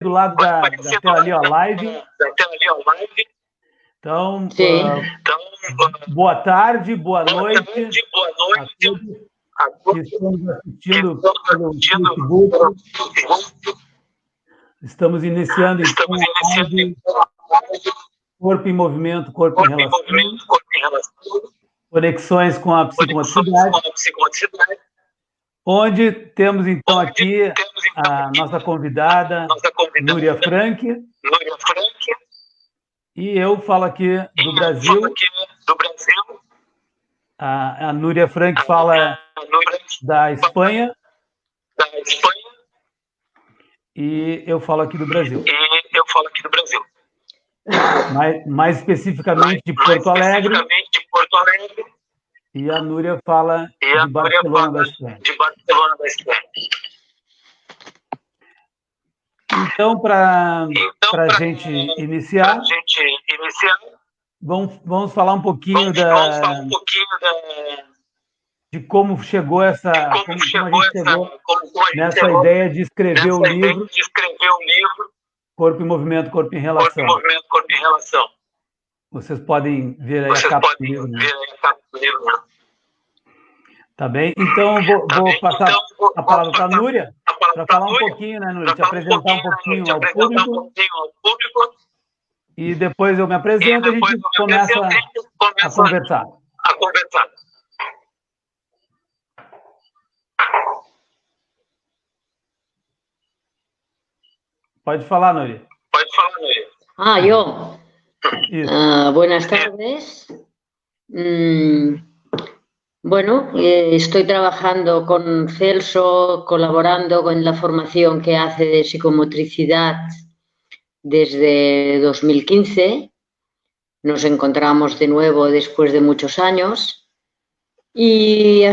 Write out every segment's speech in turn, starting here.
do lado da tela ali, ó, live. Então, boa tarde, boa noite a todos que estamos assistindo pelo Facebook. Estamos iniciando, então, a live Corpo em Movimento, Corpo em Relação. Conexões com a psicomotricidade. Onde temos, então, aqui a nossa convidada, Núria Frank. E eu falo aqui do Brasil. A Núria Frank fala da Espanha. E eu falo aqui do Brasil. Mais especificamente de Porto Alegre. E a Núria fala de Barcelona, da Espanha. Então, para a gente iniciar, vamos falar um pouquinho de como chegou como a gente chegou nessa ideia de escrever o livro Corpo em Movimento, Corpo em Relação. Vocês podem ver aí a capa do livro, né? Tá bem? Então, vou passar a palavra para a Núria, para falar um pouquinho, né, Núria? Te apresentar um pouquinho ao público. E depois eu me apresento e a gente começa a conversar. Pode falar, Núria. Yo. Buenas tardes. Bueno, estoy trabajando con Celso, colaborando con la formación que hace de psicomotricidad desde 2015. Nos encontramos de nuevo después de muchos años y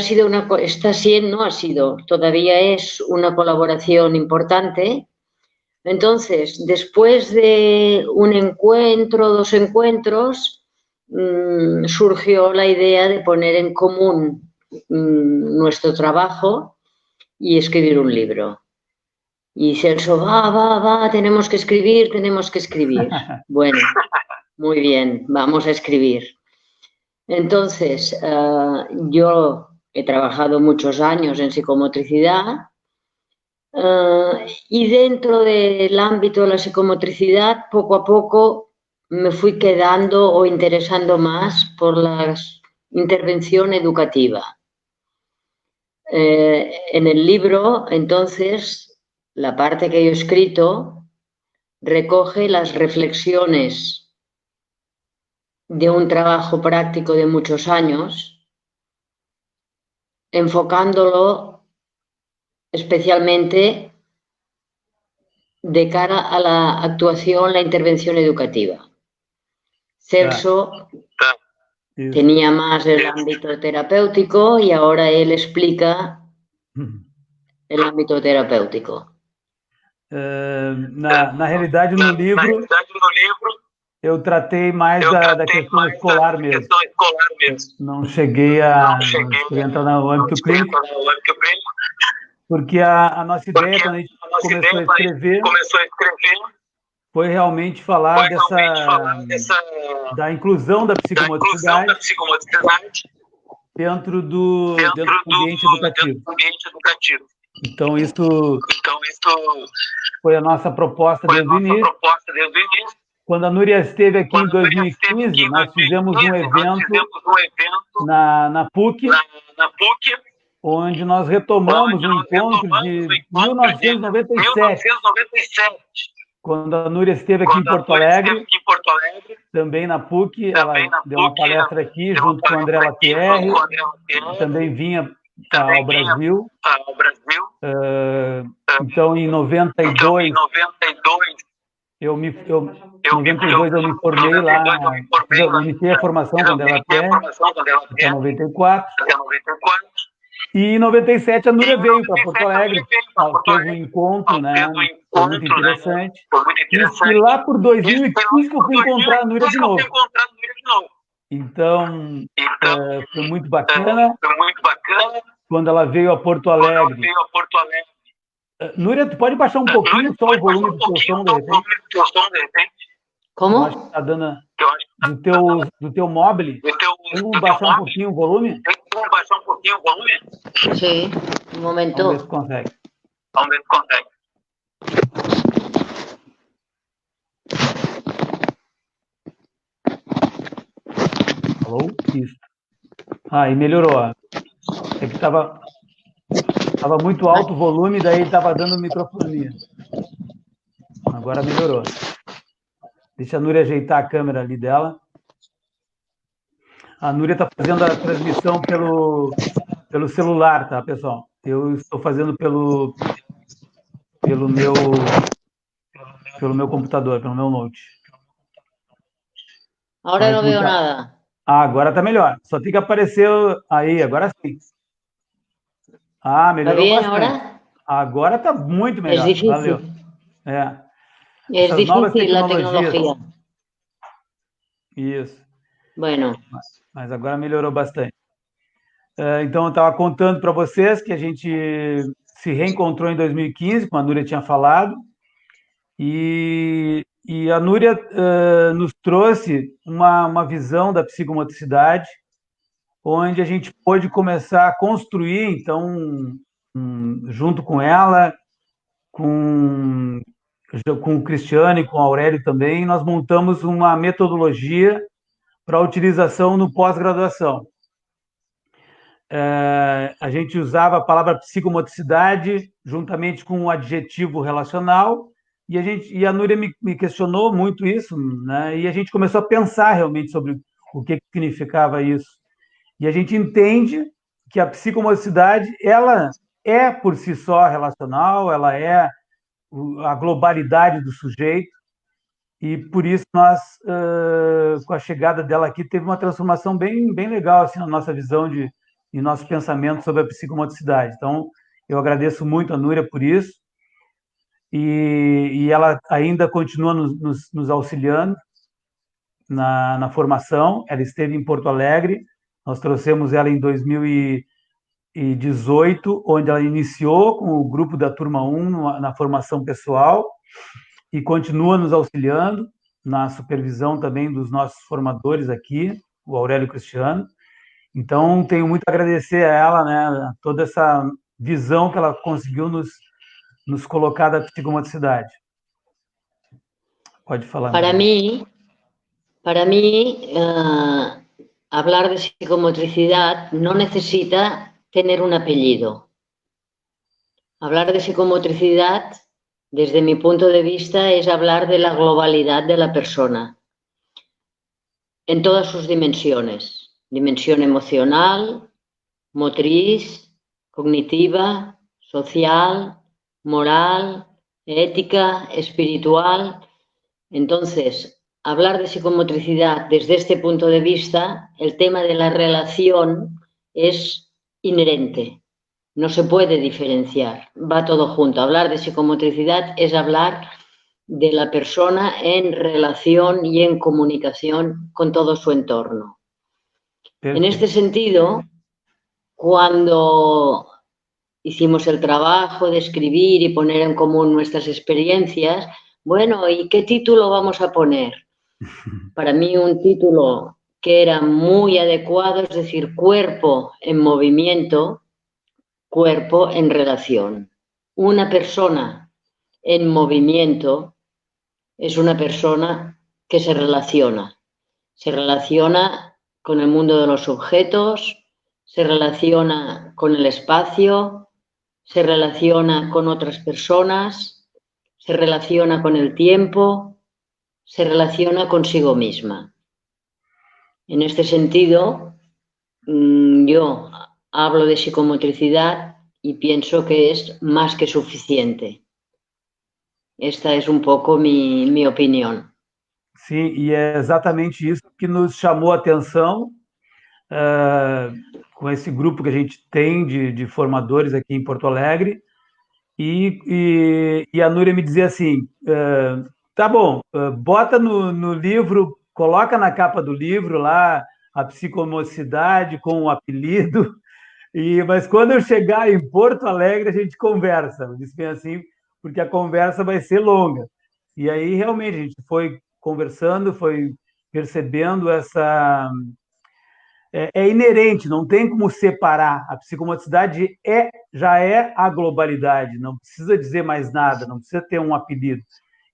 todavía es una colaboración importante. Entonces, después de un encuentro, 2 encuentros, surgió la idea de poner en común nuestro trabajo y escribir un libro. Y Celso, tenemos que escribir. Bueno, muy bien, vamos a escribir. Entonces, yo he trabajado muchos años en psicomotricidad y dentro del ámbito de la psicomotricidad, poco a poco me fui quedando o interesando más por la intervención educativa. En el libro, entonces, la parte que yo he escrito recoge las reflexiones de un trabajo práctico de muchos años, enfocándolo especialmente de cara a la actuación, la intervención educativa. Celso tenía más el ámbito terapéutico y ahora él explica el ámbito terapéutico. Na realidade, no livro, eu tratei mais da questão escolar mesmo. Não cheguei a entrar no âmbito clínico, porque a nossa ideia, quando a gente começou a escrever, foi realmente falar da inclusão da psicomotricidade dentro do ambiente educativo. Então, isso foi a nossa proposta desde o início. Quando a Núria esteve aqui em 2015, nós fizemos um evento na PUC, onde nós retomamos um encontro de 1997, quando a Núria esteve aqui em Porto Alegre, também na PUC, ela deu uma palestra aqui junto com o André Lapierre, também vinha ao Brasil. Então, em 92, eu me formei lá, eu iniciei a formação com o André Lapierre, até 94. E em 97 a Núria veio para Porto Alegre, teve um encontro, né? Foi muito interessante. E lá por 2015 eu fui encontrar a Núria de novo. Então, foi muito bacana. Quando ela veio a Porto Alegre, Núria, tu pode baixar um pouquinho só o volume do teu som, de repente? Como? Eu acho que tá dando do teu mobile. Vamos baixar um pouquinho o volume? Sí, un momento. Vamos ver se consegue. Alô? Isso. Aí melhorou. É que estava muito alto o volume, daí estava dando microfonia. Agora melhorou. Deixa a Núria ajeitar a câmera ali dela. A Núria está fazendo a transmissão pelo celular, tá, pessoal? Eu estou fazendo pelo meu computador, pelo meu note. Agora não veo nada. Agora está melhor. Só tem que aparecer aí, agora sim. Melhorou bastante. Agora? Agora está muito melhor. É difícil. Valeu. É difícil a tecnologia. Isso. Bueno. Mas agora melhorou bastante. Então, eu estava contando para vocês que a gente se reencontrou em 2015, como a Núria tinha falado, e a Núria nos trouxe uma visão da psicomotricidade, onde a gente pôde começar a construir, então, junto com ela, com o Cristiano e com o Aurélio também, nós montamos uma metodologia para utilização no pós-graduação. A gente usava a palavra psicomotricidade juntamente com o adjetivo relacional, e a Núria me questionou muito isso, né? E a gente começou a pensar realmente sobre o que significava isso. E a gente entende que a psicomotricidade, ela é por si só relacional, ela é a globalidade do sujeito, e por isso nós, com a chegada dela aqui, teve uma transformação bem legal assim, na nossa visão e nosso pensamento sobre a psicomotricidade. Então, eu agradeço muito a Núria por isso, e ela ainda continua nos auxiliando na formação. Ela esteve em Porto Alegre, nós trouxemos ela em 2018, onde ela iniciou com o grupo da Turma 1 na formação pessoal, e continua nos auxiliando na supervisão também dos nossos formadores aqui, o Aurélio e o Cristiano. Então, tenho muito a agradecer a ela, né, toda essa visão que ela conseguiu nos colocar da psicomotricidade. Pode falar. Para mí, hablar de psicomotricidad no necesita tener un apellido. Hablar de psicomotricidad, desde mi punto de vista, es hablar de la globalidad de la persona, en todas sus dimensiones. Dimensión emocional, motriz, cognitiva, social, moral, ética, espiritual. Entonces, hablar de psicomotricidad desde este punto de vista, el tema de la relación es inherente. No se puede diferenciar, va todo junto. Hablar de psicomotricidad es hablar de la persona en relación y en comunicación con todo su entorno. En este sentido, cuando hicimos el trabajo de escribir y poner en común nuestras experiencias, bueno, ¿y qué título vamos a poner? Para mí un título que era muy adecuado, es decir, cuerpo en movimiento, cuerpo en relación. Una persona en movimiento es una persona que se relaciona con el mundo de los objetos, se relaciona con el espacio, se relaciona con otras personas, se relaciona con el tiempo, se relaciona consigo misma. En este sentido, yo hablo de psicomotricidad y pienso que es más que suficiente. Esta es un pouco minha opinião. Sim, e é exatamente isso que nos chamou a atenção com esse grupo que a gente tem de formadores aqui em Porto Alegre, e a Núria me dizia assim, tá bom, bota no livro, coloca na capa do livro lá a psicomotricidade com o apelido, Mas quando eu chegar em Porto Alegre, a gente conversa. Eu disse bem assim, porque a conversa vai ser longa. E aí, realmente, a gente foi conversando, foi percebendo essa... É inerente, não tem como separar. A psicomotricidade já é a globalidade, não precisa dizer mais nada, não precisa ter um apelido.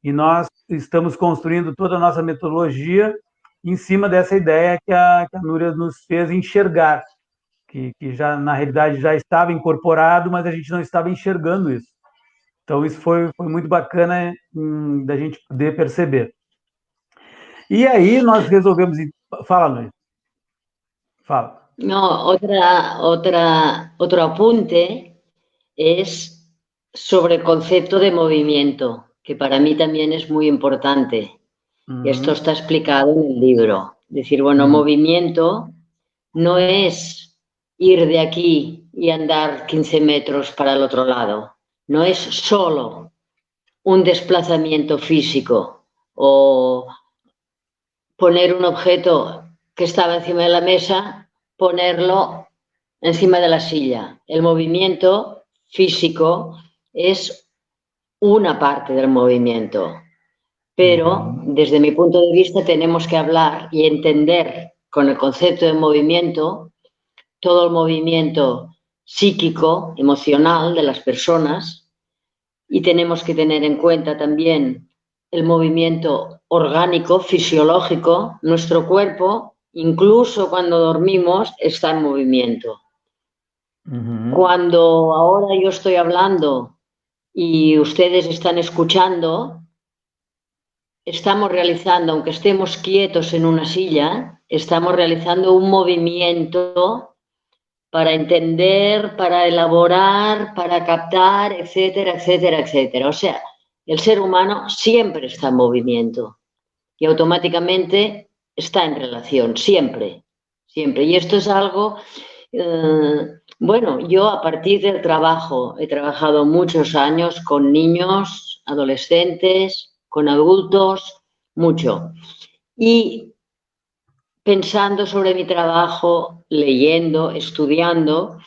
E nós estamos construindo toda a nossa metodologia em cima dessa ideia que a Núria nos fez enxergar, que já, na realidade, já estava incorporado, mas a gente não estava enxergando isso. Então, isso foi muito bacana da gente poder perceber. E aí, nós resolvemos... Fala, Núria. Fala. No, otro apunte es sobre el concepto de movimiento, que para mí también es muy importante. Y esto está explicado en el libro. Decir, bueno, movimiento no es ir de aquí y andar 15 metros para el otro lado. No es solo un desplazamiento físico o poner un objeto que estaba encima de la mesa, ponerlo encima de la silla. El movimiento físico es una parte del movimiento, pero desde mi punto de vista tenemos que hablar y entender con el concepto de movimiento todo el movimiento psíquico, emocional de las personas, y tenemos que tener en cuenta también el movimiento orgánico, fisiológico. Nuestro cuerpo, incluso cuando dormimos, está en movimiento. Cuando ahora yo estoy hablando y ustedes están escuchando, estamos realizando, aunque estemos quietos en una silla, estamos realizando un movimiento para entender, para elaborar, para captar, etcétera, etcétera, etcétera. O sea, el ser humano siempre está en movimiento y automáticamente está en relación, siempre, siempre. Y esto es algo, bueno, yo a partir del trabajo he trabajado muchos años con niños, adolescentes, con adultos, mucho. Y pensando sobre mi trabajo, leyendo, estudiando,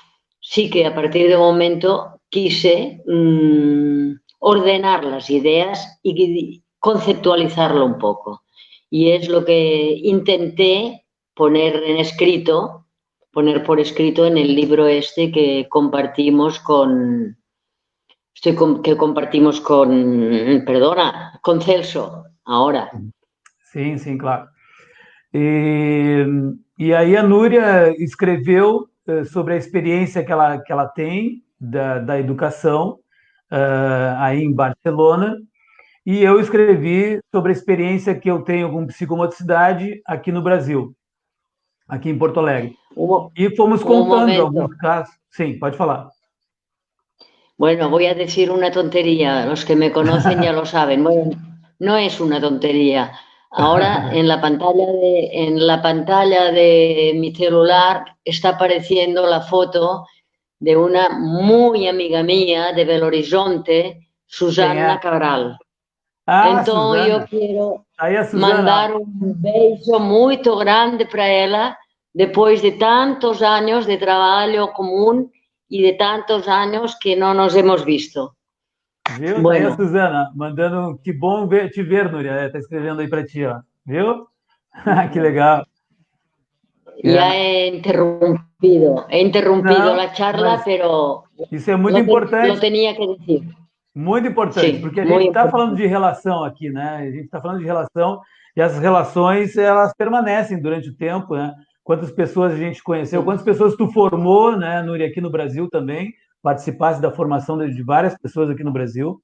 sí que a partir de un momento quise ordenar las ideas y conceptualizarlo un poco. Y es lo que intenté poner por escrito en el libro este que compartimos con Celso, ahora. Sim, sim, claro. E aí a Núria escreveu sobre a experiência que ela tem da educação aí em Barcelona, e eu escrevi sobre a experiência que eu tenho com psicomotricidade aqui no Brasil, aqui em Porto Alegre. E fomos contando alguns casos. Sim, pode falar. Bueno, voy a decir una tontería. Los que me conocen ya lo saben. Bueno, no es una tontería. Ahora en la pantalla de mi celular está apareciendo la foto de una muy amiga mía de Belo Horizonte, Susana Cabral. Entonces yo quiero mandar un beso muy grande para ella después de tantos años de trabajo común y de tantos años que no nos hemos visto. Viu? Bueno. Tá aí a Susana, mandando que bom te ver, Núria. Tá escrevendo aí para ti, ó. Viu? Que legal. Ya he interrumpido não, la charla, pero isso é muito importante. Lo tenía que decir. Muito importante, porque a gente está falando de relação aqui, né? A gente está falando de relação e essas relações, elas permanecem durante o tempo, né? Quantas pessoas a gente conheceu, quantas pessoas tu formou, né, Núria, aqui no Brasil também, participasse da formação de várias pessoas aqui no Brasil.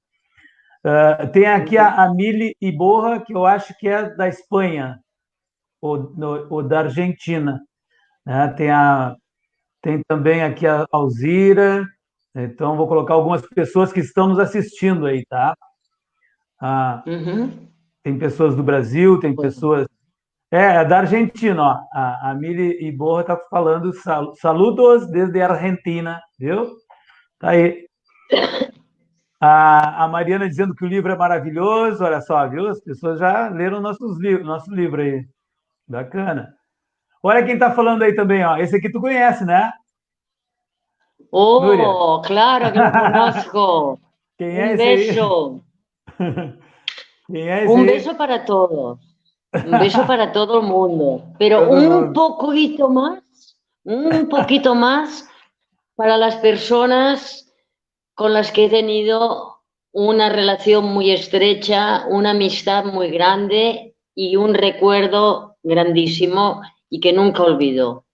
Tem aqui a Mili Iborra, que eu acho que é da Espanha, ou da Argentina. Né? Tem também aqui a Alzira. Então, vou colocar algumas pessoas que estão nos assistindo aí, tá? Tem pessoas do Brasil, tem pessoas... É da Argentina, ó. A Mili Iborra está falando saludos desde a Argentina, viu? Tá aí. A Mariana dizendo que o livro é maravilhoso, olha só, viu? As pessoas já leram nosso livro aí. Bacana. Olha quem está falando aí também, ó. Esse aqui tu conhece, né? Núria, Oh, claro que lo conozco. quem é Un esse aí? beso. Quem é esse Un aí? beso para todos. Un beso para todo el mundo. Pero Todo mundo. un poquito más para las personas con las que he tenido una relación muy estrecha, una amistad muy grande y un recuerdo grandísimo y que nunca olvido.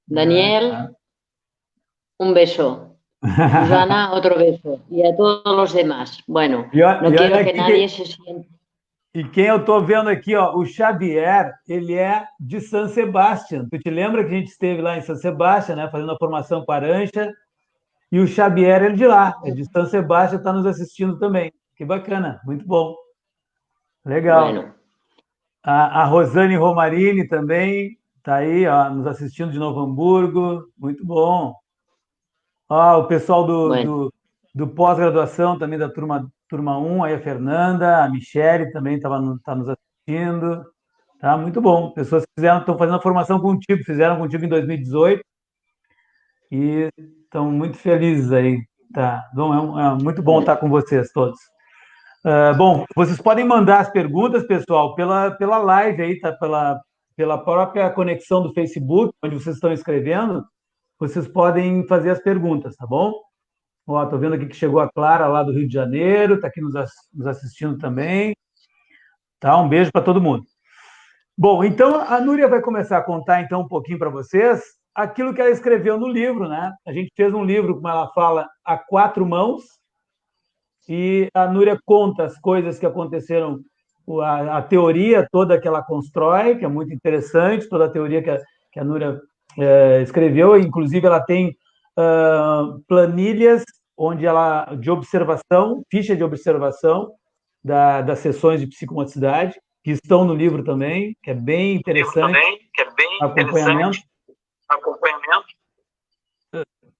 Daniel, un beso. Susana, otro beso. Y a todos los demás. Bueno, no E olha quiero que aqui, nadie se sienta. e quem eu estou vendo aqui, ó, o Xavier, ele é de San Sebastián. Tu te lembra que a gente esteve lá em San Sebastián, né, fazendo a formação Parancha? E o Xavier, ele é de lá, é de San Sebastián, está nos assistindo também. Que bacana, muito bom. Legal. Bueno, A Rosane Romarini também está aí, ó, nos assistindo de Novo Hamburgo. Muito bom. Ó, o pessoal bueno, do pós-graduação também da turma 1, aí a Fernanda, a Michele também tá nos assistindo. Tá muito bom. Pessoas que estão fazendo a formação contigo, fizeram contigo em 2018 e estão muito felizes aí. Tá. Bom, é muito bom bueno. estar com vocês todos. Bom, vocês podem mandar as perguntas, pessoal, pela live aí, tá? Pela própria conexão do Facebook, onde vocês estão escrevendo, vocês podem fazer as perguntas, tá bom? Ó, tô vendo aqui que chegou a Clara lá do Rio de Janeiro, está aqui nos assistindo também. Tá? Um beijo para todo mundo. Bom, então a Núria vai começar a contar então um pouquinho para vocês aquilo que ela escreveu no livro, né? A gente fez um livro, como ela fala, a quatro mãos, e a Núria conta as coisas que aconteceram, a teoria toda que ela constrói, que é muito interessante, toda a teoria que a Núria escreveu, inclusive ela tem planilhas onde ela, de observação, ficha de observação das sessões de psicomotricidade, que estão no livro também, que é bem interessante. Acompanhamento.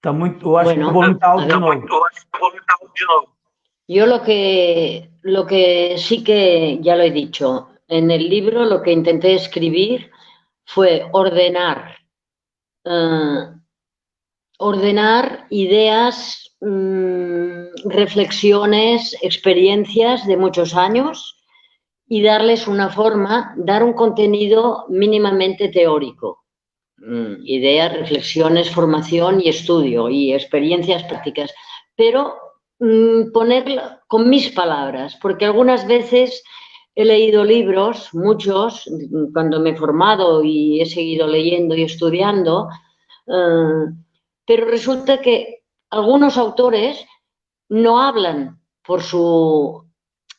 Tá muito, eu acho que o volume está alto de novo. Yo lo que sí que ya lo he dicho, en el libro lo que intenté escribir fue ordenar ideas, reflexiones, experiencias de muchos años y darles una forma, dar un contenido mínimamente teórico. Ideas, reflexiones, formación y estudio y experiencias prácticas, pero ponerlo con mis palabras, porque algunas veces he leído libros, muchos, cuando me he formado y he seguido leyendo y estudiando, pero resulta que algunos autores no hablan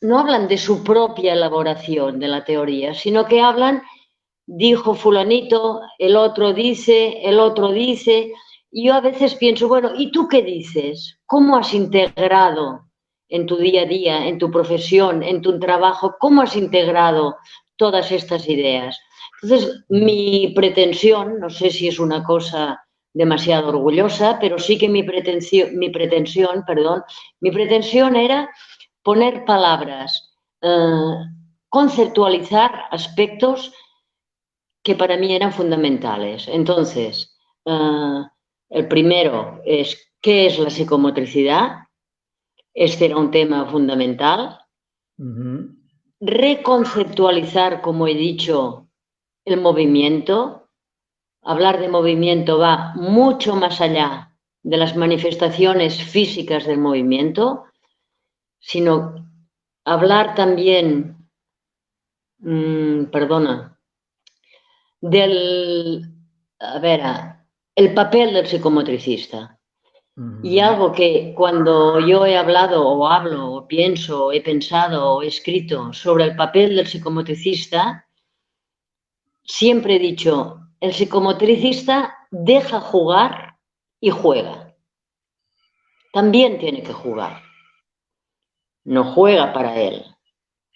no hablan de su propia elaboración de la teoría, sino que hablan, dijo fulanito, el otro dice, y yo a veces pienso, bueno, ¿y tú qué dices? ¿Cómo has integrado en tu día a día, en tu profesión, en tu trabajo, cómo has integrado todas estas ideas? Entonces, mi pretensión, no sé si es una cosa demasiado orgullosa, pero sí que mi pretensión era poner palabras, conceptualizar aspectos que para mí eran fundamentales. Entonces, el primero es ¿qué es la psicomotricidad? Este era un tema fundamental. Reconceptualizar, como he dicho, el movimiento. Hablar de movimiento va mucho más allá de las manifestaciones físicas del movimiento, sino hablar también, el papel del psicomotricista. Y algo que cuando yo he hablado o hablo o pienso, o he pensado o he escrito sobre el papel del psicomotricista, siempre he dicho, el psicomotricista deja jugar y juega. También tiene que jugar. No juega para él,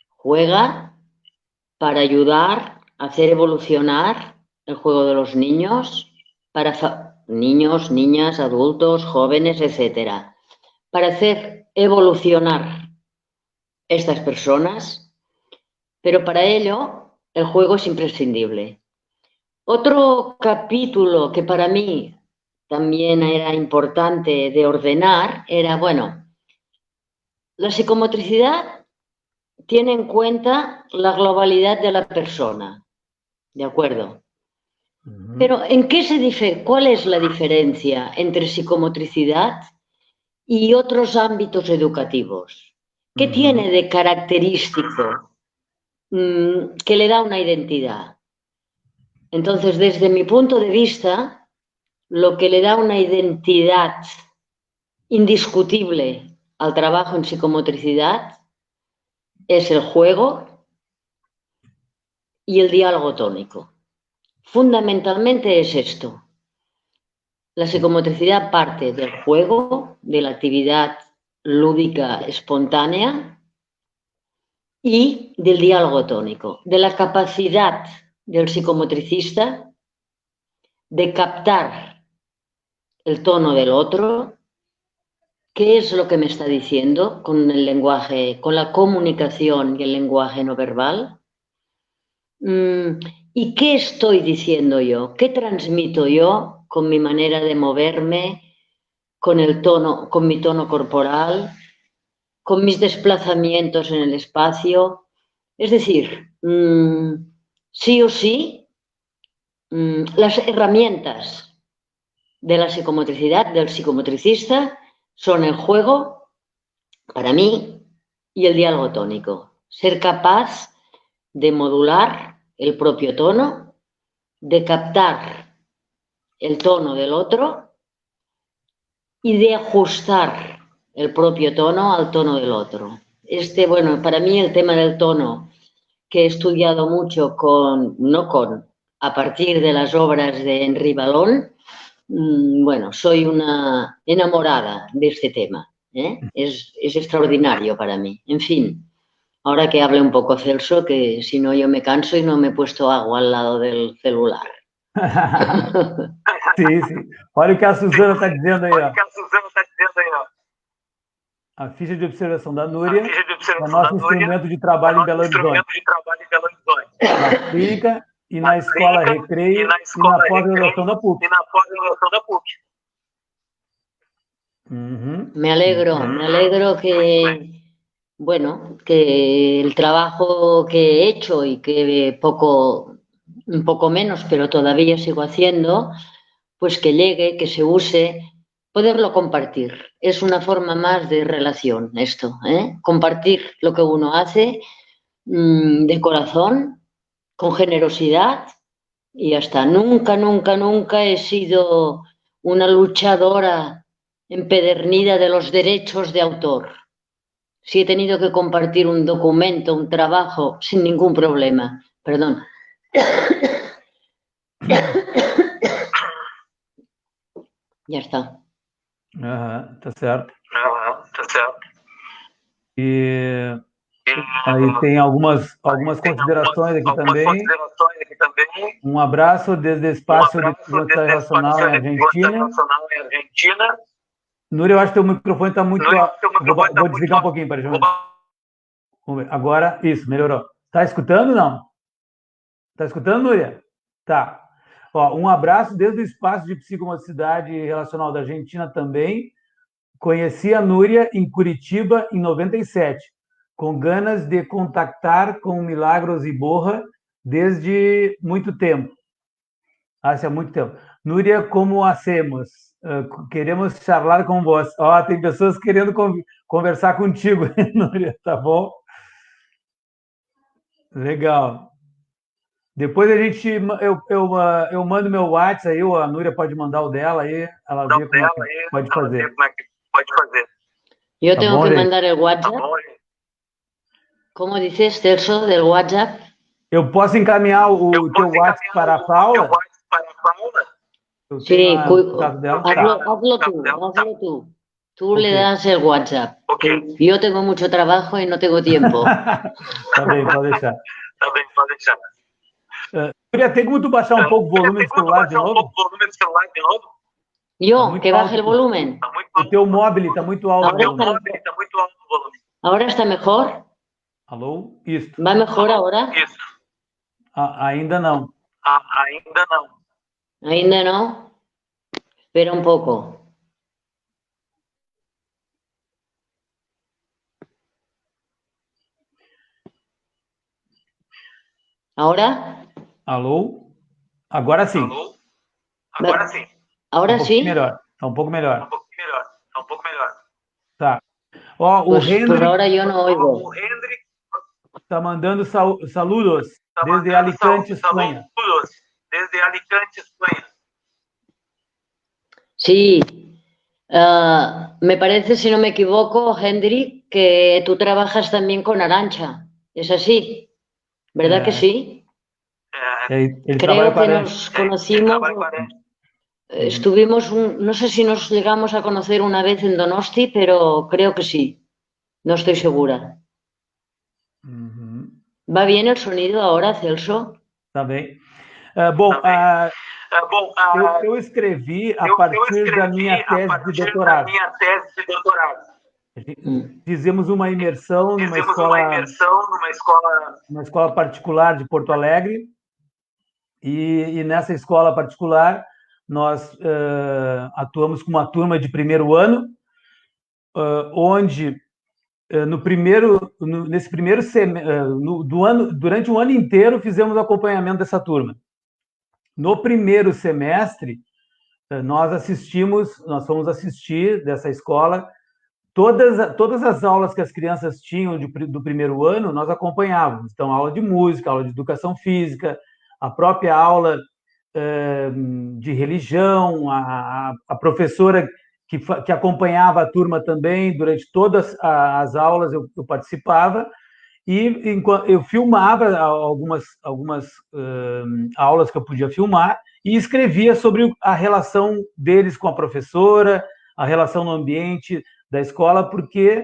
juega para ayudar a hacer evolucionar el juego de los niños, para niños, niñas, adultos, jóvenes, etcétera, para hacer evolucionar estas personas, pero para ello el juego es imprescindible. Otro capítulo que para mí también era importante de ordenar era, bueno, la psicomotricidad tiene en cuenta la globalidad de la persona, ¿de acuerdo? Pero ¿en qué cuál es la diferencia entre psicomotricidad y otros ámbitos educativos? ¿Qué tiene de característico que le da una identidad? Entonces, desde mi punto de vista, lo que le da una identidad indiscutible al trabajo en psicomotricidad es el juego y el diálogo tónico. Fundamentalmente es esto. La psicomotricidad parte del juego, de la actividad lúdica espontánea y del diálogo tónico, de la capacidad del psicomotricista de captar el tono del otro, qué es lo que me está diciendo con el lenguaje, con la comunicación y el lenguaje no verbal. ¿Y qué estoy diciendo yo? ¿Qué transmito yo con mi manera de moverme, con el tono, con mi tono corporal, con mis desplazamientos en el espacio? Es decir, sí o sí, las herramientas de la psicomotricidad, del psicomotricista, son el juego, para mí, y el diálogo tónico. Ser capaz de modular el propio tono, de captar el tono del otro y de ajustar el propio tono al tono del otro. Bueno, para mí el tema del tono, que he estudiado mucho a partir de las obras de Henri Vallon, bueno, soy una enamorada de este tema. Es extraordinario para mí. En fin, ahora que hable un poco Celso, que si no yo me canso y no me he puesto agua al lado del celular. Sim, sim. Olha o que a Suzana está dizendo aí, ó. A ficha de observação da Núria é o nosso instrumento de trabalho em Belo Horizonte. Na clínica e na escola Recreio e na pós-graduação da PUC. Me alegro que, bueno, que el trabajo que he hecho y que un poco menos, pero todavía sigo haciendo, pues que llegue, que se use, poderlo compartir. Es una forma más de relación esto, compartir lo que uno hace de corazón, con generosidad y hasta nunca, nunca, nunca he sido una luchadora empedernida de los derechos de autor. Si he tenido que compartir un documento, un trabajo, sin ningún problema. Perdón. Ya está. Tá certo. E aí tem algumas considerações aqui também. Um abraço desde o Espaço de Psicomotricidade Relacional em Argentina. Núria, eu acho que teu microfone está muito alto. Vou desligar um pouquinho, para ver. Vamos ver. Agora, isso, melhorou. Está escutando ou não? Está escutando, Núria? Tá. Ó, um abraço desde o Espaço de Psicomotricidade Relacional da Argentina também. Conheci a Núria em Curitiba em 97, com ganas de contactar com Milagros Iborra desde muito tempo. Há muito tempo. Núria, como hacemos? Queremos charlar com você. Ó, tem pessoas querendo conversar contigo, Núria, tá bom? Legal. Depois eu mando meu WhatsApp aí, a Núria pode mandar o dela aí, ela vê como é que pode fazer. Yo tengo que mandar el WhatsApp. ¿Cómo dices, Celso, del WhatsApp? Eu posso encaminhar o teu WhatsApp para a Paula? Sí, hazlo tú. Tú le das el WhatsApp. Yo tengo mucho trabajo y no tengo tiempo. Tá bem, pode deixar. Núria, tem como tu baixar um pouco o volume do celular de novo? Yo, que baje el volumen. O teu móvel está muito alto. ¿Ahora está mejor? Alô? Isso. ¿Va mejor ahora? Ainda não. Ainda no. Espera un poco. ¿Ahora? Alô? Agora sim. Alô? Agora sim. ¿Ahora sí? Melhor. Está um pouco melhor. Um pouquinho melhor. Tá um pouco melhor. Tá. Ó, o Pues Hendrik ahora yo no oigo. O Hendrik está mandando saludos tá desde mandando Alicante, Espanha. saludos desde Alicante, Espanha. Sí. Me parece, si no me equivoco, Hendrik, que tú trabajas también con Arantxa. ¿Es así? ¿Verdad que sí? Ele Creo trabalha com a que Arancha. nos conocimos, estuvimos, no sé si nos llegamos a conocer una vez en Donosti, pero creo que sí. No estoy segura. Uhum. ¿Va bien el sonido ahora, Celso? Tá bem. Bom, eu escrevi a partir da minha tese de doutorado. Fizemos uma imersão numa escola particular de Porto Alegre, e nessa escola particular nós atuamos com uma turma de primeiro ano, onde nesse primeiro durante um ano inteiro fizemos o acompanhamento dessa turma. No primeiro semestre, nós fomos assistir dessa escola todas as aulas que as crianças tinham do primeiro ano, nós acompanhávamos. Então, aula de música, aula de educação física, a própria aula de religião, a professora que acompanhava a turma também, durante todas as aulas eu participava, e eu filmava algumas aulas que eu podia filmar e escrevia sobre a relação deles com a professora, a relação no ambiente da escola, porque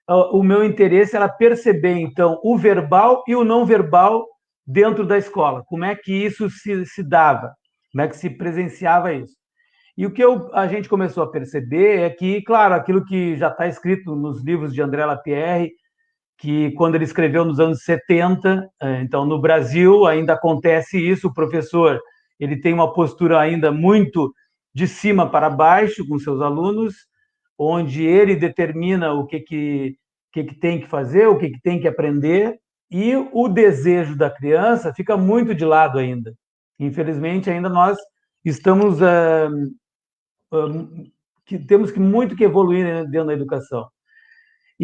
o meu interesse era perceber, então, o verbal e o não verbal dentro da escola, como é que isso se dava, como é que se presenciava isso. E o que a gente começou a perceber é que, claro, aquilo que já está escrito nos livros de André Lapierre, que quando ele escreveu nos anos 70, então no Brasil ainda acontece isso, o professor ele tem uma postura ainda muito de cima para baixo com seus alunos, onde ele determina o que tem que fazer, o que tem que aprender, e o desejo da criança fica muito de lado ainda. Infelizmente, ainda nós estamos temos muito que evoluir dentro da educação.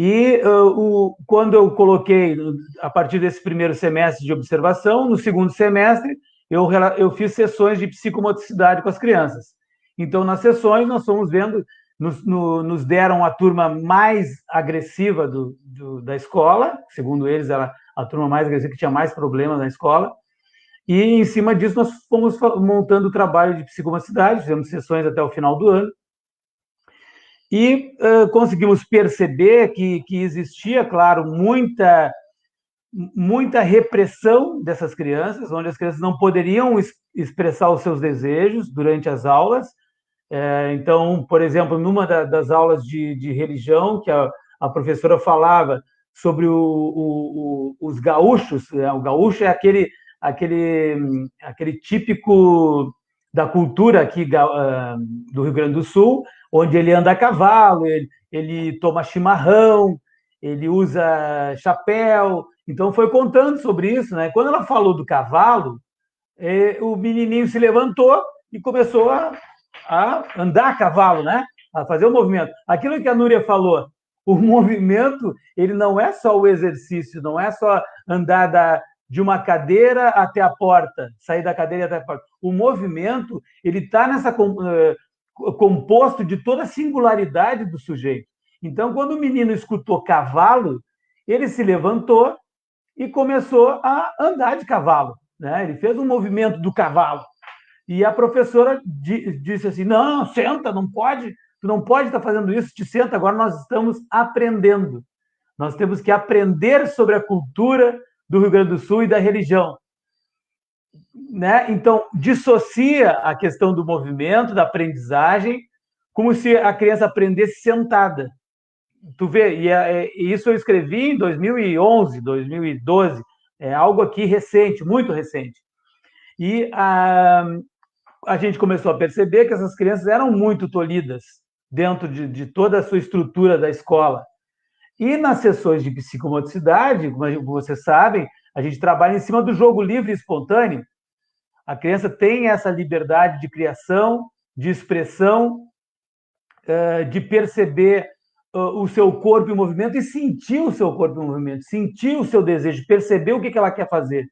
E quando eu coloquei, a partir desse primeiro semestre de observação, no segundo semestre, eu fiz sessões de psicomotricidade com as crianças. Então, nas sessões, nós fomos vendo, nos deram a turma mais agressiva da escola, segundo eles, era a turma mais agressiva, que tinha mais problemas na escola, e, em cima disso, nós fomos montando o trabalho de psicomotricidade, fizemos sessões até o final do ano, e conseguimos perceber que existia, claro, muita repressão dessas crianças, onde as crianças não poderiam expressar os seus desejos durante as aulas. Então, por exemplo, numa das aulas de religião, que a professora falava sobre os gaúchos, o gaúcho é aquele típico da cultura aqui do Rio Grande do Sul, onde ele anda a cavalo, ele toma chimarrão, ele usa chapéu. Então, foi contando sobre isso, né? Quando ela falou do cavalo, o menininho se levantou e começou a andar a cavalo, né? A fazer o movimento. Aquilo que a Núria falou, o movimento, ele não é só o exercício, não é só andar de uma cadeira até a porta, sair da cadeira até a porta. O movimento, ele está composto de toda a singularidade do sujeito. Então, quando o menino escutou cavalo, ele se levantou e começou a andar de cavalo, né? Ele fez um movimento do cavalo. E a professora disse assim, não, senta, não pode, tu não pode estar fazendo isso, te senta, agora nós estamos aprendendo. Nós temos que aprender sobre a cultura do Rio Grande do Sul e da religião. Né? Então, dissocia a questão do movimento, da aprendizagem, como se a criança aprendesse sentada. Tu vê, e isso eu escrevi em 2011, 2012, é algo aqui recente, muito recente. E a gente começou a perceber que essas crianças eram muito tolhidas dentro de toda a sua estrutura da escola. E nas sessões de psicomotricidade, como vocês sabem, a gente trabalha em cima do jogo livre e espontâneo. A criança tem essa liberdade de criação, de expressão, de perceber o seu corpo em movimento e sentir o seu corpo em movimento, sentir o seu desejo, perceber o que ela quer fazer.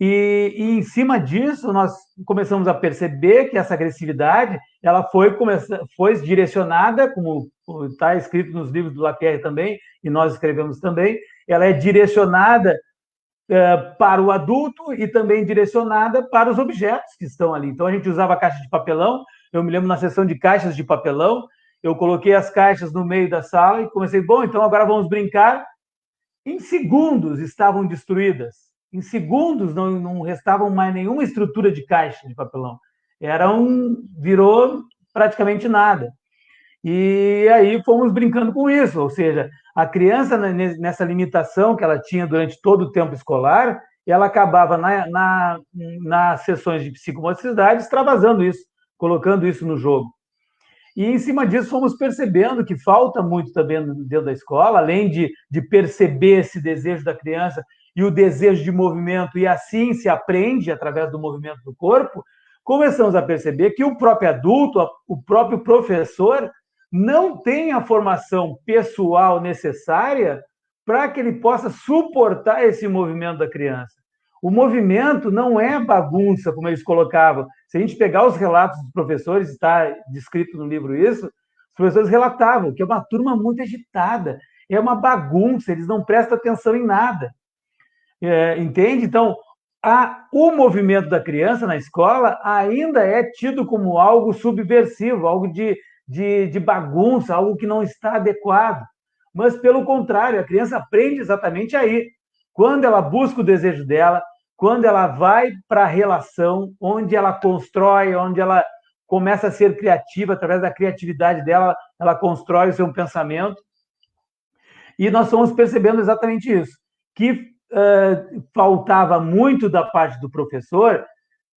E em cima disso, nós começamos a perceber que essa agressividade ela foi direcionada, como está escrito nos livros do Lapierre também, e nós escrevemos também, ela é direcionada para o adulto e também direcionada para os objetos que estão ali. Então, a gente usava caixa de papelão. Eu me lembro na sessão de caixas de papelão, eu coloquei as caixas no meio da sala e comecei, bom, então agora vamos brincar. Em segundos estavam destruídas. Em segundos não restavam mais nenhuma estrutura de caixa de papelão. Virou praticamente nada. E aí fomos brincando com isso, ou seja, a criança, nessa limitação que ela tinha durante todo o tempo escolar, ela acabava nas sessões de psicomotricidade extravasando isso, colocando isso no jogo. E, em cima disso, fomos percebendo que falta muito também dentro da escola, além de perceber esse desejo da criança e o desejo de movimento, e assim se aprende através do movimento do corpo, começamos a perceber que o próprio adulto, o próprio professor, não tem a formação pessoal necessária para que ele possa suportar esse movimento da criança. O movimento não é bagunça, como eles colocavam. Se a gente pegar os relatos dos professores, está descrito no livro isso, os professores relatavam que é uma turma muito agitada, é uma bagunça, eles não prestam atenção em nada. Entende? Então, o movimento da criança na escola ainda é tido como algo subversivo, algo de bagunça, algo que não está adequado. Mas, pelo contrário, a criança aprende exatamente aí. Quando ela busca o desejo dela, quando ela vai para a relação, onde ela constrói, onde ela começa a ser criativa, através da criatividade dela, ela constrói o seu pensamento. E nós fomos percebendo exatamente isso, que faltava muito da parte do professor,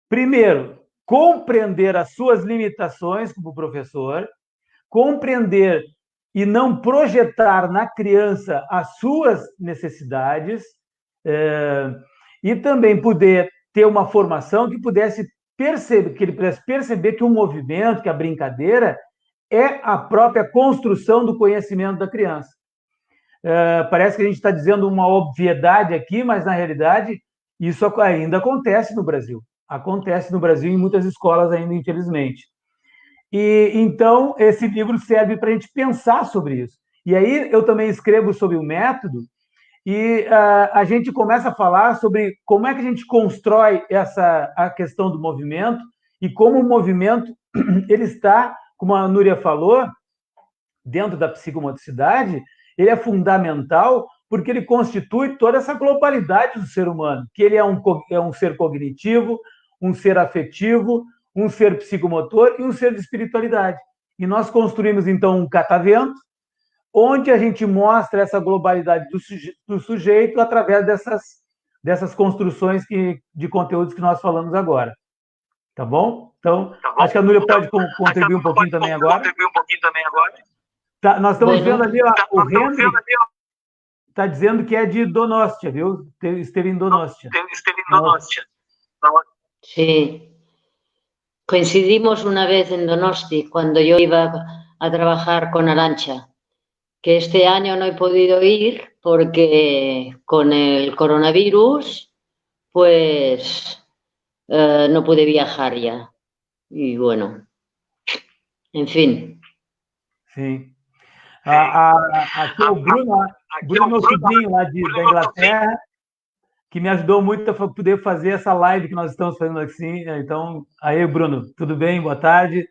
primeiro, compreender as suas limitações como professor, compreender e não projetar na criança as suas necessidades, e também poder ter uma formação que pudesse perceber, que ele pudesse perceber que o movimento, que a brincadeira, é a própria construção do conhecimento da criança. Parece que a gente está dizendo uma obviedade aqui, mas, na realidade, isso ainda acontece no Brasil. Acontece no Brasil em muitas escolas ainda, infelizmente. E, então, esse livro serve para a gente pensar sobre isso. E aí eu também escrevo sobre o método e a gente começa a falar sobre como é que a gente constrói a questão do movimento e como o movimento ele está, como a Núria falou, dentro da psicomotricidade, ele é fundamental porque ele constitui toda essa globalidade do ser humano, que ele é um ser cognitivo, um ser afetivo, um ser psicomotor e um ser de espiritualidade. E nós construímos, então, um catavento, onde a gente mostra essa globalidade do sujeito através dessas construções de conteúdos que nós falamos agora. Tá bom? Então, acho que a Núria pode contribuir um pouquinho também agora. Tá, nós estamos vendo ali, ó, o Henry está dizendo que é de Donostia, viu? Esteve em Donostia. Sí. Coincidimos una vez en Donosti cuando yo iba a trabajar con Arantxa, que este año no he podido ir porque con el coronavirus pues no pude viajar ya. Y bueno, en fin. Sí. Aqui é o Bruno, meu sobrinho lá da Inglaterra, que me ajudou muito a poder fazer essa live que nós estamos fazendo assim. Então, aí, Bruno, tudo bem? Boa tarde.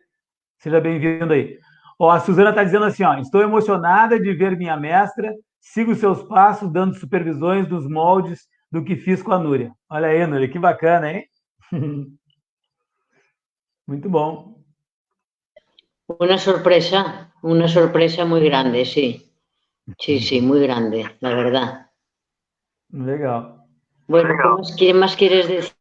Seja bem-vindo aí. Ó, a Suzana está dizendo assim, ó, estou emocionada de ver minha mestra, sigo seus passos, dando supervisões dos moldes do que fiz com a Núria. Olha aí, Núria, que bacana, hein? Muito bom. Una sorpresa muy grande, sí. Sí, sí, muy grande, la verdad. Legal. Bueno, ¿qué más quieres decir?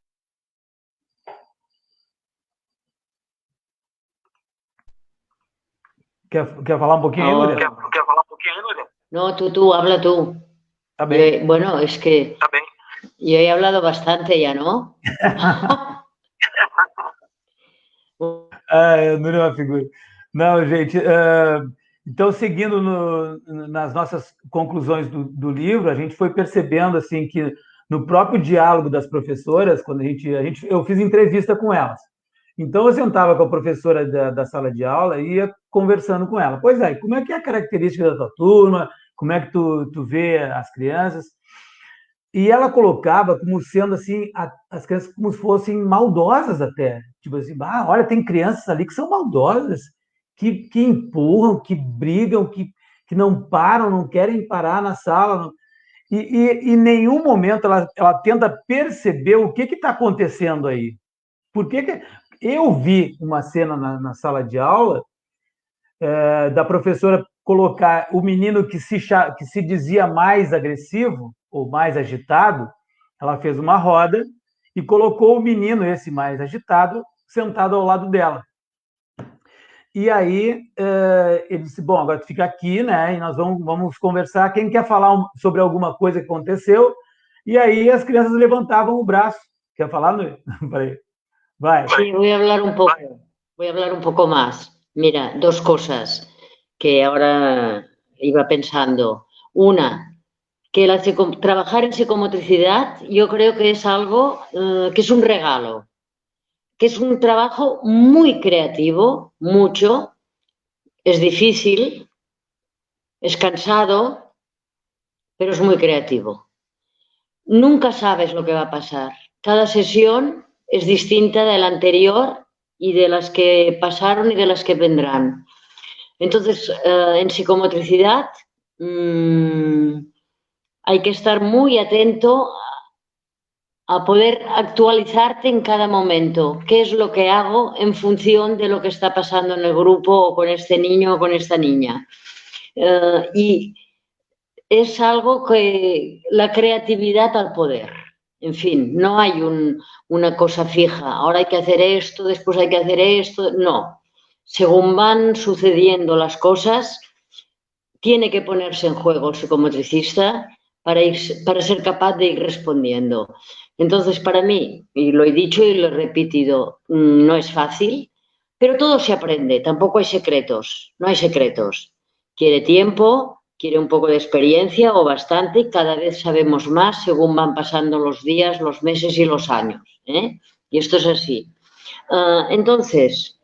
Quer falar un poquito, Núria? ¿Quer falar un poquito, Núria? No, tú, habla tú. Tá bem. Bueno, es que Está bien. yo he hablado bastante ya, ¿no? Núria é uma figura. Não, gente, então, seguindo nas nossas conclusões do livro, a gente foi percebendo assim que no próprio diálogo das professoras, quando eu fiz entrevista com elas. Então, eu sentava com a professora da sala de aula e ia conversando com ela. Pois é, como é que é a característica da tua turma? Como é que tu vê as crianças? E ela colocava como sendo assim, as crianças como se fossem maldosas até. Tipo assim, olha, tem crianças ali que são maldosas, que empurram, que brigam, que não param, não querem parar na sala. E em nenhum momento ela tenta perceber o que está acontecendo aí. Por que eu vi uma cena na sala de aula da professora colocar o menino que se dizia mais agressivo ou mais agitado, ela fez uma roda e colocou o menino, esse mais agitado, sentado ao lado dela. E aí ele disse, bom, agora tu fica aqui, né? E nós vamos conversar. Quem quer falar sobre alguma coisa que aconteceu? E aí as crianças levantavam o braço. Quer falar, Núria? Peraí. Vai. Sí, voy a hablar un poco más. Mira, dos cosas que ahora iba pensando. Una, que trabajar en psicomotricidad yo creo que es algo que es un regalo, que es un trabajo muy creativo, mucho, es difícil, es cansado, pero es muy creativo. Nunca sabes lo que va a pasar. Cada sesión es distinta de la anterior y de las que pasaron y de las que vendrán. Entonces, en psicomotricidad hay que estar muy atento a poder actualizarte en cada momento. ¿Qué es lo que hago en función de lo que está pasando en el grupo o con este niño o con esta niña? Y es algo que la creatividad al poder. En fin, no hay una cosa fija. Ahora hay que hacer esto, después hay que hacer esto. No. Según van sucediendo las cosas, tiene que ponerse en juego el psicomotricista para ser capaz de ir respondiendo. Entonces, para mí, y lo he dicho y lo he repetido, no es fácil, pero todo se aprende. Tampoco hay secretos. No hay secretos. Quiere tiempo, quiere un poco de experiencia o bastante, y cada vez sabemos más según van pasando los días, los meses y los años. Y esto es así. Entonces,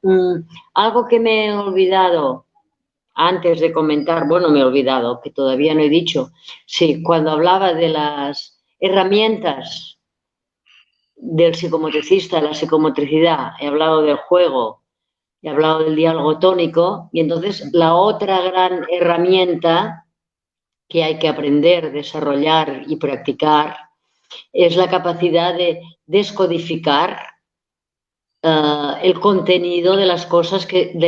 algo que me he olvidado antes de comentar, bueno, me he olvidado, que todavía no he dicho, sí, cuando hablaba de las herramientas del psicomotricista, la psicomotricidad, he hablado del juego, he hablado del diálogo tónico, y entonces la otra gran herramienta que hay que aprender, desarrollar y practicar es la capacidad de descodificar el contenido de las cosas el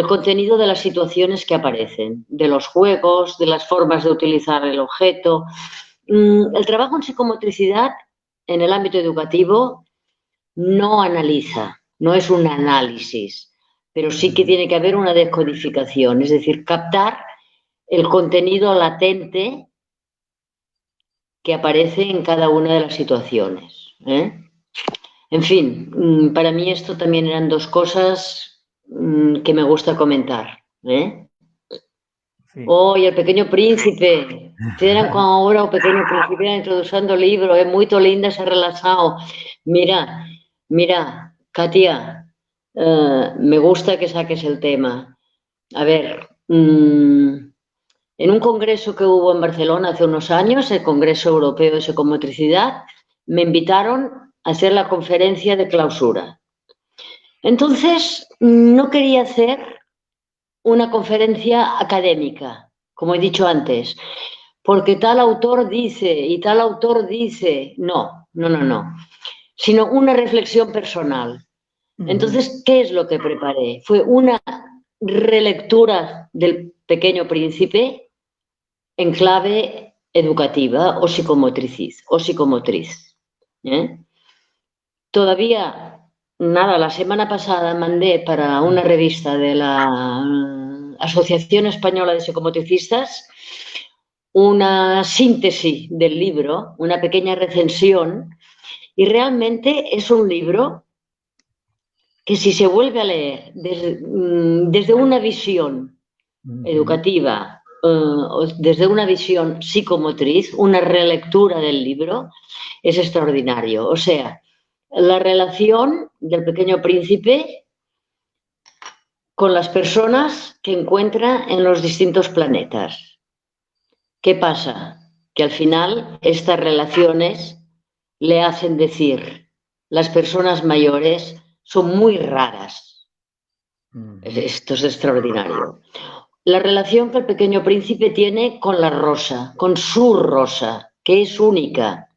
contenido de las situaciones que aparecen, de los juegos, de las formas de utilizar el objeto. El trabajo en psicomotricidad en el ámbito educativo no analiza, no es un análisis, pero sí que tiene que haber una descodificación, es decir, captar el contenido latente que aparece en cada una de las situaciones. En fin, para mí esto también eran dos cosas que me gusta comentar. Sí. Y El Pequeño Príncipe. Tienen como ahora O Pequeño Príncipe introduciendo el libro, es muy linda, se ha relajado. Mira, Katia, me gusta que saques el tema. A ver, en un congreso que hubo en Barcelona hace unos años, el Congreso Europeo de Psicomotricidad, me invitaron a hacer la conferencia de clausura. Entonces, no quería hacer una conferencia académica, como he dicho antes, porque tal autor dice y tal autor dice. No, sino una reflexión personal. Entonces, ¿qué es lo que preparé? Fue una relectura del Pequeño Príncipe en clave educativa o psicomotriz. Todavía Nada, la semana pasada mandé para una revista de la Asociación Española de Psicomotricistas una síntesis del libro, una pequeña recensión, y realmente es un libro que si se vuelve a leer desde una visión educativa, desde una visión psicomotriz, una relectura del libro, es extraordinario. O sea, la relación del Pequeño Príncipe con las personas que encuentra en los distintos planetas. ¿Qué pasa? Que al final estas relaciones le hacen decir, las personas mayores son muy raras. Esto es extraordinario. La relación que el Pequeño Príncipe tiene con la rosa, con su rosa, que es única.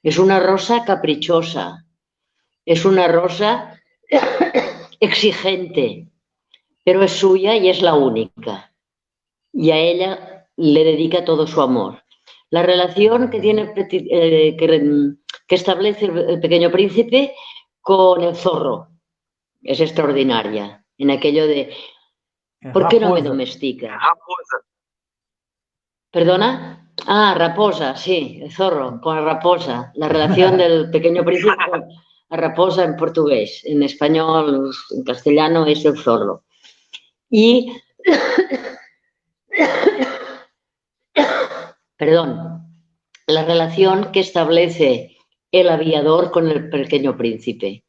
Es una rosa caprichosa, es una rosa exigente, pero es suya y es la única. Y a ella le dedica todo su amor. La relación que tiene que establece el Pequeño Príncipe con el zorro es extraordinaria. En aquello de ¿por qué no me domestica? Raposa. ¿Perdona? Ah, raposa, sí, el zorro, con la raposa. La relación del Pequeño Príncipe con la raposa en portugués. En español, en castellano es el zorro. Y, perdón, la relación que establece el aviador con el Pequeño Príncipe.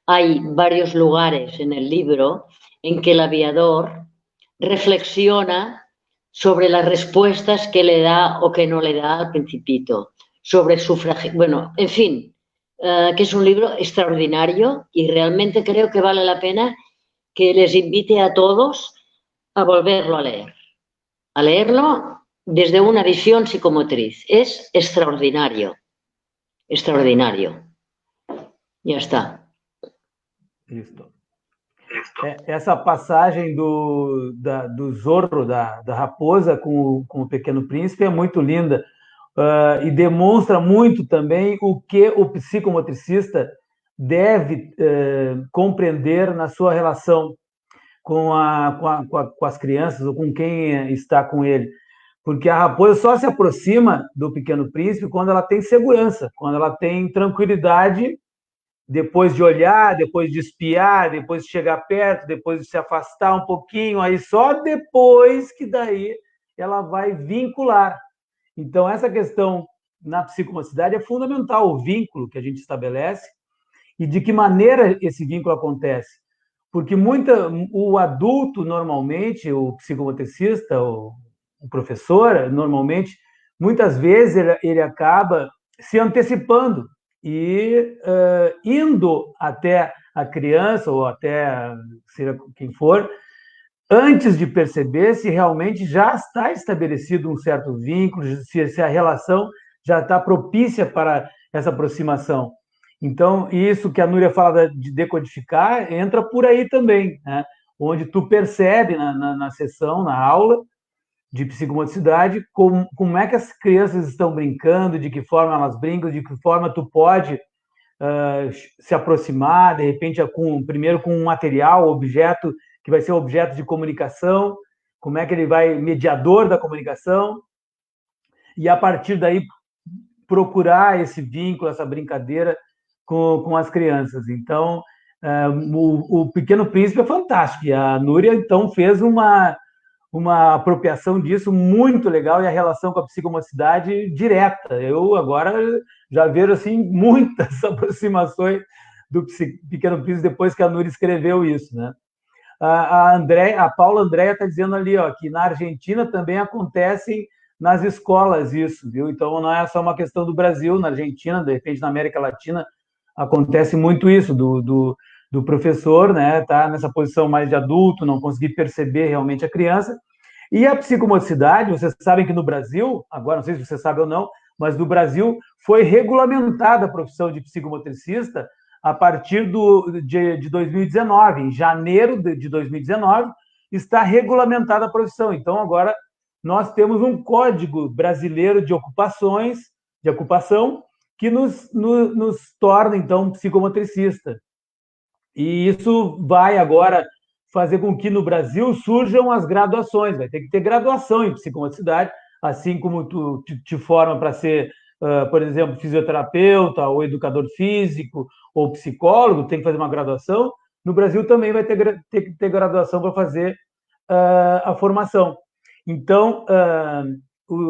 Hay varios lugares en el libro en que el aviador reflexiona sobre las respuestas que le da o que no le da al Principito, sobre su bueno, en fin, que es un libro extraordinario y realmente creo que vale la pena que les invite a todos a volverlo a leerlo desde una visión psicomotriz. Es extraordinario, extraordinario. Ya está. Isso. Essa passagem do Zorro, da raposa com o Pequeno Príncipe é muito linda e demonstra muito também o que o psicomotricista deve compreender na sua relação com as crianças ou com quem está com ele. Porque a raposa só se aproxima do Pequeno Príncipe quando ela tem segurança, quando ela tem tranquilidade, depois de olhar, depois de espiar, depois de chegar perto, depois de se afastar um pouquinho, aí só depois que daí ela vai vincular. Então, essa questão na psicomotricidade é fundamental, o vínculo que a gente estabelece e de que maneira esse vínculo acontece. Porque o adulto, normalmente, o psicomotricista, o professor, normalmente, muitas vezes ele acaba se antecipando e indo até a criança ou até seja quem for, antes de perceber se realmente já está estabelecido um certo vínculo, se a relação já está propícia para essa aproximação. Então, isso que a Núria fala de decodificar, entra por aí também, né? Onde tu percebe na sessão, na aula de psicomotricidade, como é que as crianças estão brincando, de que forma elas brincam, de que forma tu pode se aproximar, de repente, primeiro com um material, objeto, que vai ser objeto de comunicação, como é que ele vai, mediador da comunicação, e a partir daí procurar esse vínculo, essa brincadeira com as crianças. Então, o Pequeno Príncipe é fantástico, e a Núria, então, fez uma apropriação disso muito legal e a relação com a psicomotricidade direta. Eu agora já vejo assim, muitas aproximações do Pequeno Príncipe depois que a Núria escreveu isso, né? A Paula Andréia está dizendo ali, ó, que na Argentina também acontecem nas escolas isso, viu? Então não é só uma questão do Brasil, na Argentina, de repente na América Latina acontece muito isso, do professor, né, tá nessa posição mais de adulto, não conseguir perceber realmente a criança. E a psicomotricidade, vocês sabem que no Brasil, agora não sei se você sabe ou não, mas no Brasil foi regulamentada a profissão de psicomotricista a partir de 2019. Em janeiro de 2019 está regulamentada a profissão. Então agora nós temos um Código Brasileiro de Ocupação que nos torna, então, psicomotricista. E isso vai agora fazer com que no Brasil surjam as graduações. Vai ter que ter graduação em psicomotricidade, assim como tu te forma para ser, por exemplo, fisioterapeuta, ou educador físico, ou psicólogo, tem que fazer uma graduação. No Brasil também vai ter que ter graduação para fazer a formação. Então,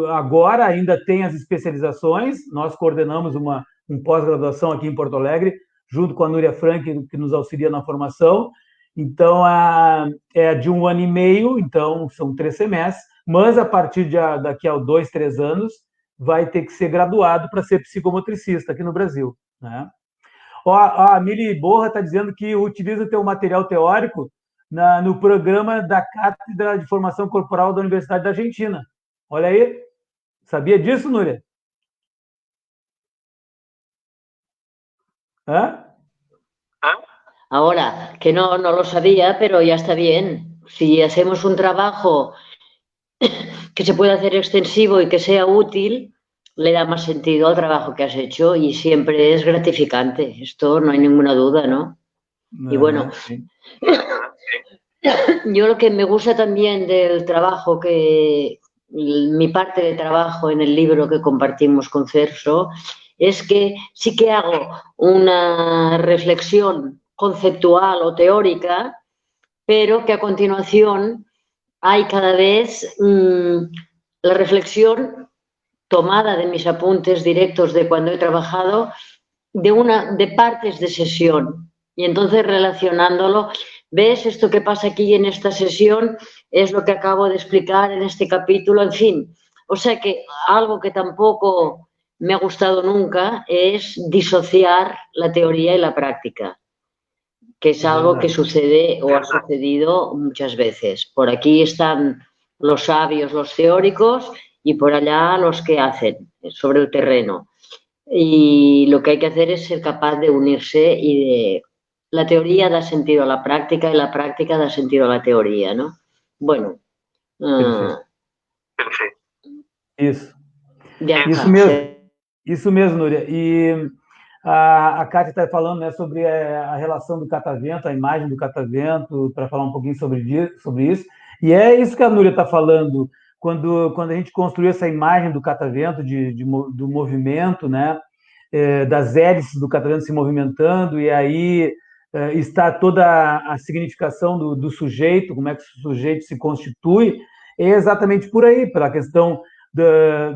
agora ainda tem as especializações, nós coordenamos um pós-graduação aqui em Porto Alegre, junto com a Núria Frank, que nos auxilia na formação. Então, é de 1 ano e meio, então são 3 semestres, mas a partir daqui a 2, 3 anos, vai ter que ser graduado para ser psicomotricista aqui no Brasil, né? A Mili Borra está dizendo que utiliza o teu material teórico no programa da Cátedra de Formação Corporal da Universidade da Argentina. Olha aí, sabia disso, Núria? Ahora, que no lo sabía, pero ya está bien. Si hacemos un trabajo que se pueda hacer extensivo y que sea útil, le da más sentido al trabajo que has hecho y siempre es gratificante. Esto no hay ninguna duda, ¿no? Y bueno, sí. Yo lo que me gusta también del trabajo mi parte de trabajo en el libro que compartimos con Celso, es que sí que hago una reflexión conceptual o teórica, pero que a continuación hay cada vez la reflexión tomada de mis apuntes directos de cuando he trabajado de partes de sesión, y entonces relacionándolo, ¿ves? Esto que pasa aquí en esta sesión es lo que acabo de explicar en este capítulo, en fin. O sea que algo que tampoco me ha gustado nunca es disociar la teoría y la práctica, que es algo que sucede o ha sucedido muchas veces. Por aquí están los sabios, los teóricos, y por allá los que hacen sobre el terreno. Y lo que hay que hacer es ser capaz de unirse y la teoría da sentido a la práctica y la práctica da sentido a la teoría, ¿no? Bueno. Perfeito. Isso mesmo, Núria. E a Kátia está falando, né, sobre a relação do catavento, a imagem do catavento, para falar um pouquinho sobre isso. E é isso que a Núria está falando. Quando a gente construiu essa imagem do catavento, do movimento, né, das hélices do catavento se movimentando, e aí está toda a significação do sujeito, como é que o sujeito se constitui, é exatamente por aí, pela questão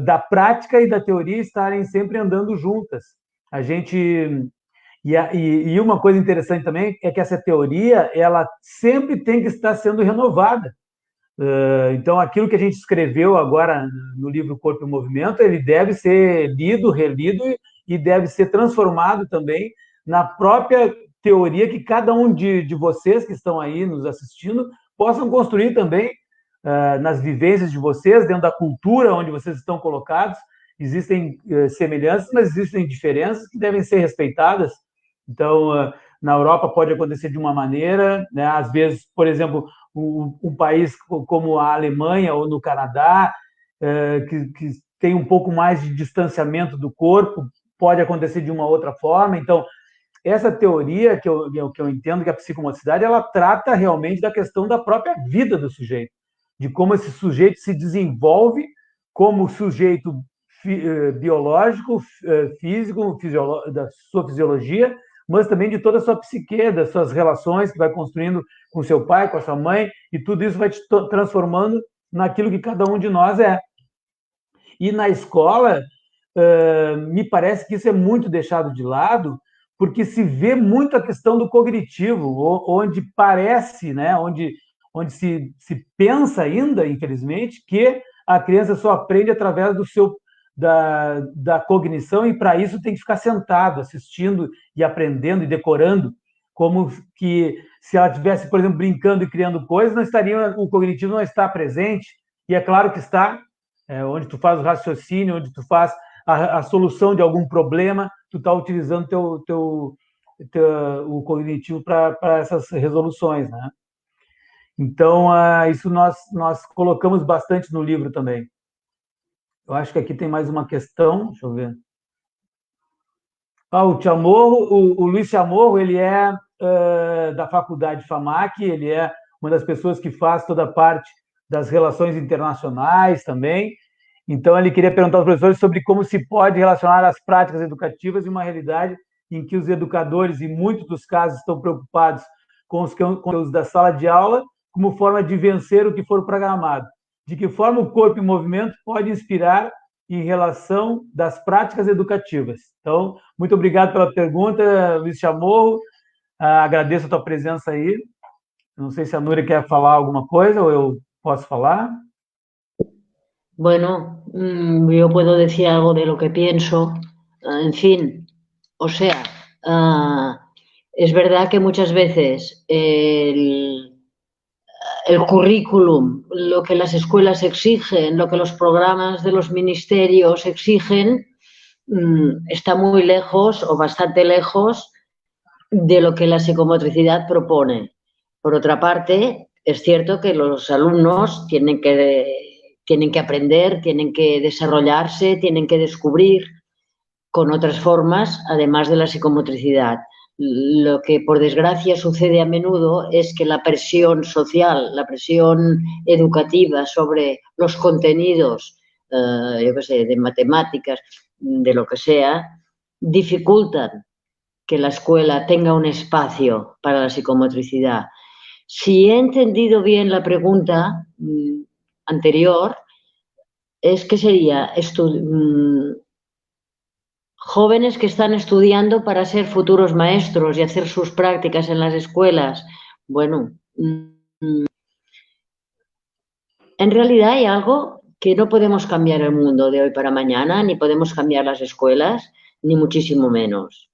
da prática e da teoria estarem sempre andando juntas. A gente... E uma coisa interessante também é que essa teoria, ela sempre tem que estar sendo renovada. Então, aquilo que a gente escreveu agora no livro Corpo e Movimento, ele deve ser lido, relido e deve ser transformado também na própria teoria que cada um de vocês que estão aí nos assistindo possam construir também nas vivências de vocês, dentro da cultura onde vocês estão colocados. Existem semelhanças, mas existem diferenças que devem ser respeitadas. Então, na Europa pode acontecer de uma maneira, né? Às vezes, por exemplo, um país como a Alemanha ou no Canadá, que tem um pouco mais de distanciamento do corpo, pode acontecer de uma outra forma. Então, essa teoria que eu entendo que a psicomotricidade, ela trata realmente da questão da própria vida do sujeito, de como esse sujeito se desenvolve como sujeito biológico, físico, da sua fisiologia, mas também de toda a sua psique, das suas relações que vai construindo com seu pai, com a sua mãe, e tudo isso vai te transformando naquilo que cada um de nós é. E na escola, me parece que isso é muito deixado de lado, porque se vê muito a questão do cognitivo, onde parece, né, onde se pensa ainda, infelizmente, que a criança só aprende através da cognição, e para isso tem que ficar sentado, assistindo e aprendendo e decorando, como que se ela estivesse, por exemplo, brincando e criando coisas, o cognitivo não está presente, e é claro que está, onde tu faz o raciocínio, onde tu faz a solução de algum problema, tu está utilizando o cognitivo para essas resoluções, né? Então, isso nós colocamos bastante no livro também. Eu acho que aqui tem mais uma questão, deixa eu ver. O Chamorro, o Luiz Chamorro, ele é da Faculdade FAMAC, ele é uma das pessoas que faz toda a parte das relações internacionais também. Então, ele queria perguntar aos professores sobre como se pode relacionar as práticas educativas em uma realidade em que os educadores, em muitos dos casos, estão preocupados com os conteúdos da sala de aula como forma de vencer o que for programado. De que forma o corpo em movimento pode inspirar em relação das práticas educativas. Então, muito obrigado pela pergunta, Luiz Chamorro. Agradeço a tua presença aí. Não sei se a Núria quer falar alguma coisa ou eu posso falar. Bueno, yo puedo decir algo de lo que pienso. En fin, o sea, es verdad que muchas veces el currículum, lo que las escuelas exigen, lo que los programas de los ministerios exigen, está muy lejos o bastante lejos de lo que la psicomotricidad propone. Por otra parte, es cierto que los alumnos tienen que aprender, tienen que desarrollarse, tienen que descubrir con otras formas, además de la psicomotricidad. Lo que, por desgracia, sucede a menudo es que la presión social, la presión educativa sobre los contenidos, yo qué sé, de matemáticas, de lo que sea, dificultan que la escuela tenga un espacio para la psicomotricidad. Si he entendido bien la pregunta anterior, es que sería jóvenes que están estudiando para ser futuros maestros y hacer sus prácticas en las escuelas. Bueno, en realidad hay algo que no podemos cambiar el mundo de hoy para mañana, ni podemos cambiar las escuelas, ni muchísimo menos.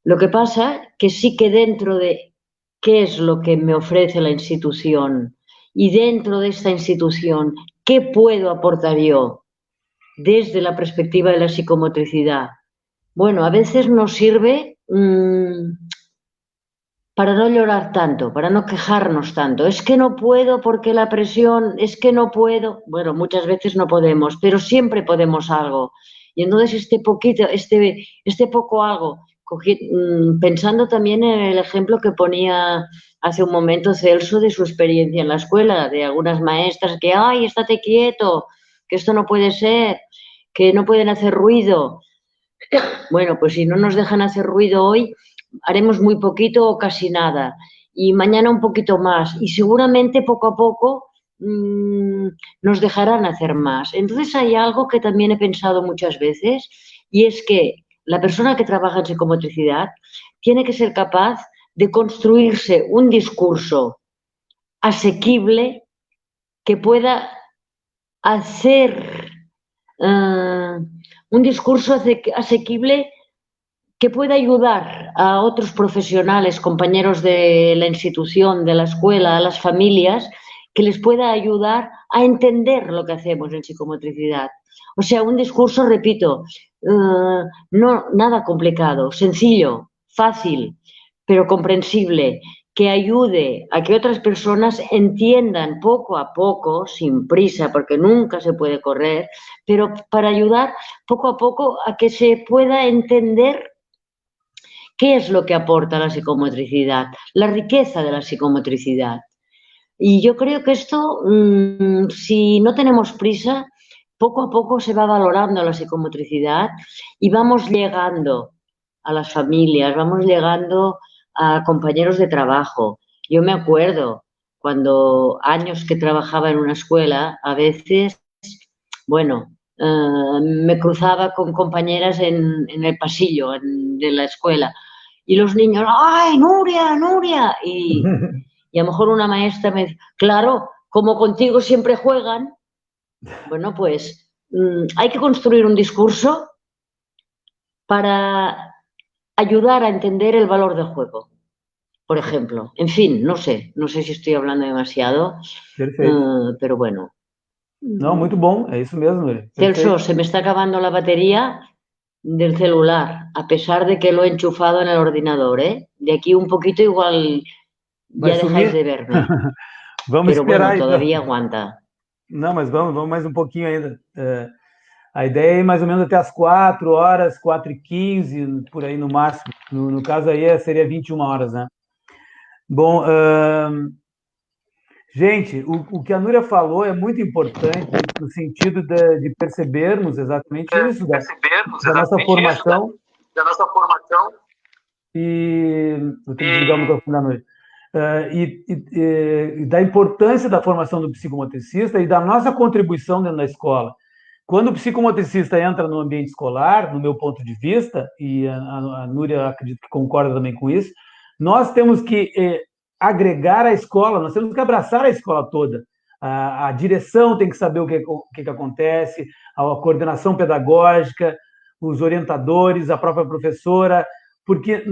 Lo que pasa que sí que dentro de qué es lo que me ofrece la institución y dentro de esta institución, ¿qué puedo aportar yo desde la perspectiva de la psicomotricidad? Bueno, a veces nos sirve para no llorar tanto, para no quejarnos tanto. Es que no puedo porque la presión, es que no puedo. Bueno, muchas veces no podemos, pero siempre podemos algo. Y entonces este poco algo, pensando también en el ejemplo que ponía hace un momento Celso de su experiencia en la escuela, de algunas maestras que, ¡ay, estate quieto! Que esto no puede ser, que no pueden hacer ruido. Bueno, pues si no nos dejan hacer ruido hoy, haremos muy poquito o casi nada. Y mañana un poquito más. Y seguramente poco a poco nos dejarán hacer más. Entonces hay algo que también he pensado muchas veces y es que la persona que trabaja en psicomotricidad tiene que ser capaz de construirse un discurso asequible que pueda hacer un discurso asequible que pueda ayudar a otros profesionales, compañeros de la institución, de la escuela, a las familias, que les pueda ayudar a entender lo que hacemos en psicomotricidad. O sea, un discurso, repito, no nada complicado, sencillo, fácil, pero comprensible, que ayude a que otras personas entiendan poco a poco, sin prisa, porque nunca se puede correr, pero para ayudar poco a poco a que se pueda entender qué es lo que aporta la psicomotricidad, la riqueza de la psicomotricidad. Y yo creo que esto, si no tenemos prisa, poco a poco se va valorando la psicomotricidad y vamos llegando a las familias, vamos llegando a compañeros de trabajo. Yo me acuerdo cuando años que trabajaba en una escuela, a veces, bueno, me cruzaba con compañeras en el pasillo de la escuela y los niños, ¡ay, Nuria, Nuria! Y a lo mejor una maestra me dice, claro, como contigo siempre juegan. Bueno, pues hay que construir un discurso para ayudar a entender el valor del juego, por ejemplo. En fin, no sé si estoy hablando demasiado, pero bueno. No, muy bom, é isso mesmo, Núria. Celso, se me está acabando la batería del celular, a pesar de que lo he enchufado en el ordenador, ¿eh? De aquí un poquito igual ya dejáis de verme. Vamos pero esperar, bueno, todavía aguanta. Não, mas vamos mais um pouquinho ainda. A ideia é ir mais ou menos até as 4 horas, 4h15, por aí no máximo. No caso aí seria 21 horas, né? Bom, gente, o que a Núria falou é muito importante no sentido de percebermos exatamente isso, da nossa formação. E vou ter que desligar o microfone da Núria. E da importância da formação do psicomotricista e da nossa contribuição dentro da escola. Quando o psicomotricista entra no ambiente escolar, no meu ponto de vista, e a Núria acredito que concorda também com isso, nós temos que agregar a escola, nós temos que abraçar a escola toda. A direção tem que saber o que acontece, a coordenação pedagógica, os orientadores, a própria professora, porque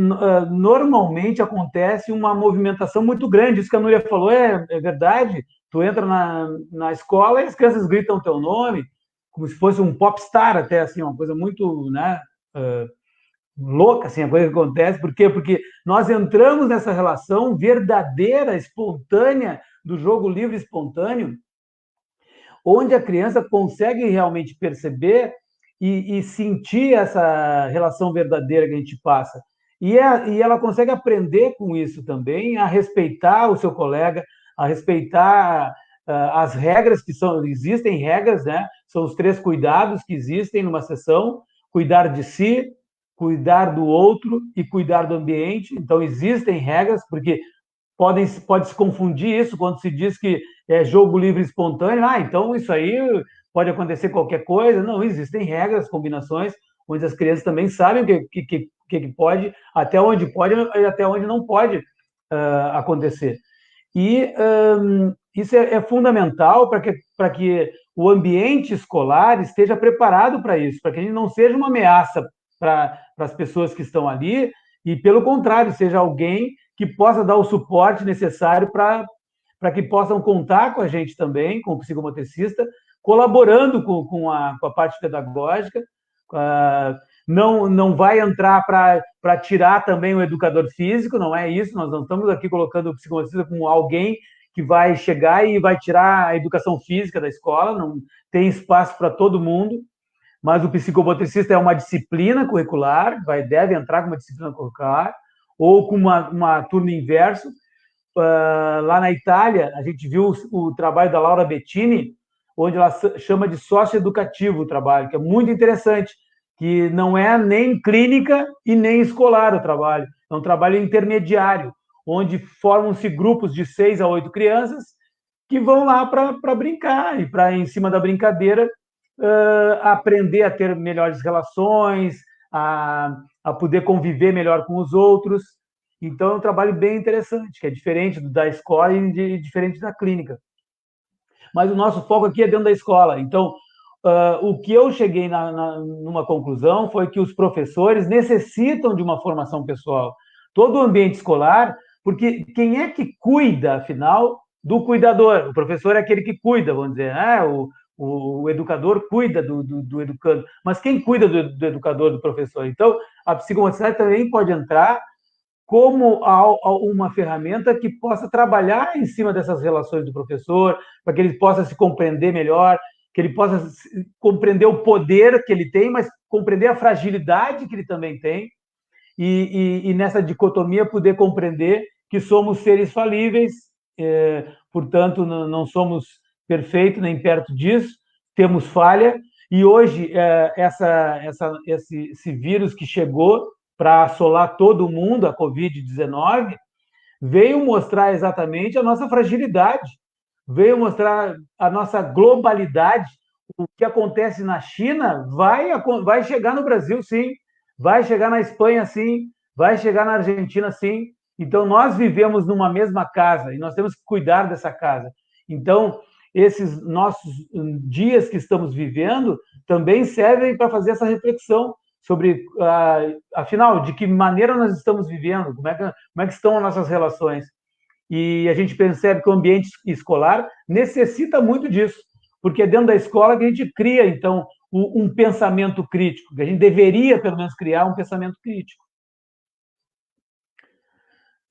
normalmente acontece uma movimentação muito grande. Isso que a Núria falou é verdade. Tu entra na escola e as crianças gritam o teu nome, como se fosse um popstar até, assim, uma coisa muito, né, louca, assim, a coisa que acontece. Por quê? Porque nós entramos nessa relação verdadeira, espontânea, do jogo livre espontâneo, onde a criança consegue realmente perceber e sentir essa relação verdadeira que a gente passa. E ela consegue aprender com isso também, a respeitar o seu colega, a respeitar as regras que existem regras, né? São os 3 cuidados que existem numa sessão: cuidar de si, cuidar do outro e cuidar do ambiente. Então, existem regras, porque pode se confundir isso quando se diz que é jogo livre e espontâneo. Então isso aí pode acontecer qualquer coisa. Não, existem regras, combinações, onde as crianças também sabem o que pode, até onde pode e até onde não pode acontecer. E isso é fundamental para que o ambiente escolar esteja preparado para isso, para que a gente não seja uma ameaça para as pessoas que estão ali, e, pelo contrário, seja alguém que possa dar o suporte necessário para que possam contar com a gente também, com o psicomotricista, colaborando com a parte pedagógica. Não vai entrar para tirar também o educador físico, não é isso. Nós não estamos aqui colocando o psicomotricista como alguém que vai chegar e vai tirar a educação física da escola. Não tem espaço para todo mundo, mas o psicomotricista é uma disciplina curricular, deve entrar com uma disciplina curricular, ou com uma turno inverso. Lá na Itália, a gente viu o trabalho da Laura Bettini, onde ela chama de socioeducativo o trabalho, que é muito interessante, que não é nem clínica e nem escolar o trabalho, é um trabalho intermediário, onde formam-se grupos de 6 a 8 crianças que vão lá para brincar, e para, em cima da brincadeira, aprender a ter melhores relações, a poder conviver melhor com os outros. Então, é um trabalho bem interessante, que é diferente da escola e diferente da clínica. Mas o nosso foco aqui é dentro da escola. Então, o que eu cheguei numa conclusão foi que os professores necessitam de uma formação pessoal. Todo o ambiente escolar, porque quem é que cuida, afinal, do cuidador? O professor é aquele que cuida, vamos dizer, o educador cuida do educando, mas quem cuida do educador, do professor? Então, a psicomotricidade também pode entrar como uma ferramenta que possa trabalhar em cima dessas relações do professor, para que ele possa se compreender melhor, que ele possa compreender o poder que ele tem, mas compreender a fragilidade que ele também tem, e nessa dicotomia poder compreender que somos seres falíveis, portanto, não somos perfeitos nem perto disso, temos falha, e hoje esse vírus que chegou para assolar todo mundo, a Covid-19, veio mostrar exatamente a nossa fragilidade, veio mostrar a nossa globalidade. O que acontece na China vai chegar no Brasil, sim, vai chegar na Espanha, sim, vai chegar na Argentina, sim. Então, nós vivemos numa mesma casa e nós temos que cuidar dessa casa. Então, esses nossos dias que estamos vivendo também servem para fazer essa reflexão sobre, afinal, de que maneira nós estamos vivendo, como é que estão as nossas relações. E a gente percebe que o ambiente escolar necessita muito disso, porque é dentro da escola que a gente cria, então, um pensamento crítico, que a gente deveria, pelo menos, criar um pensamento crítico.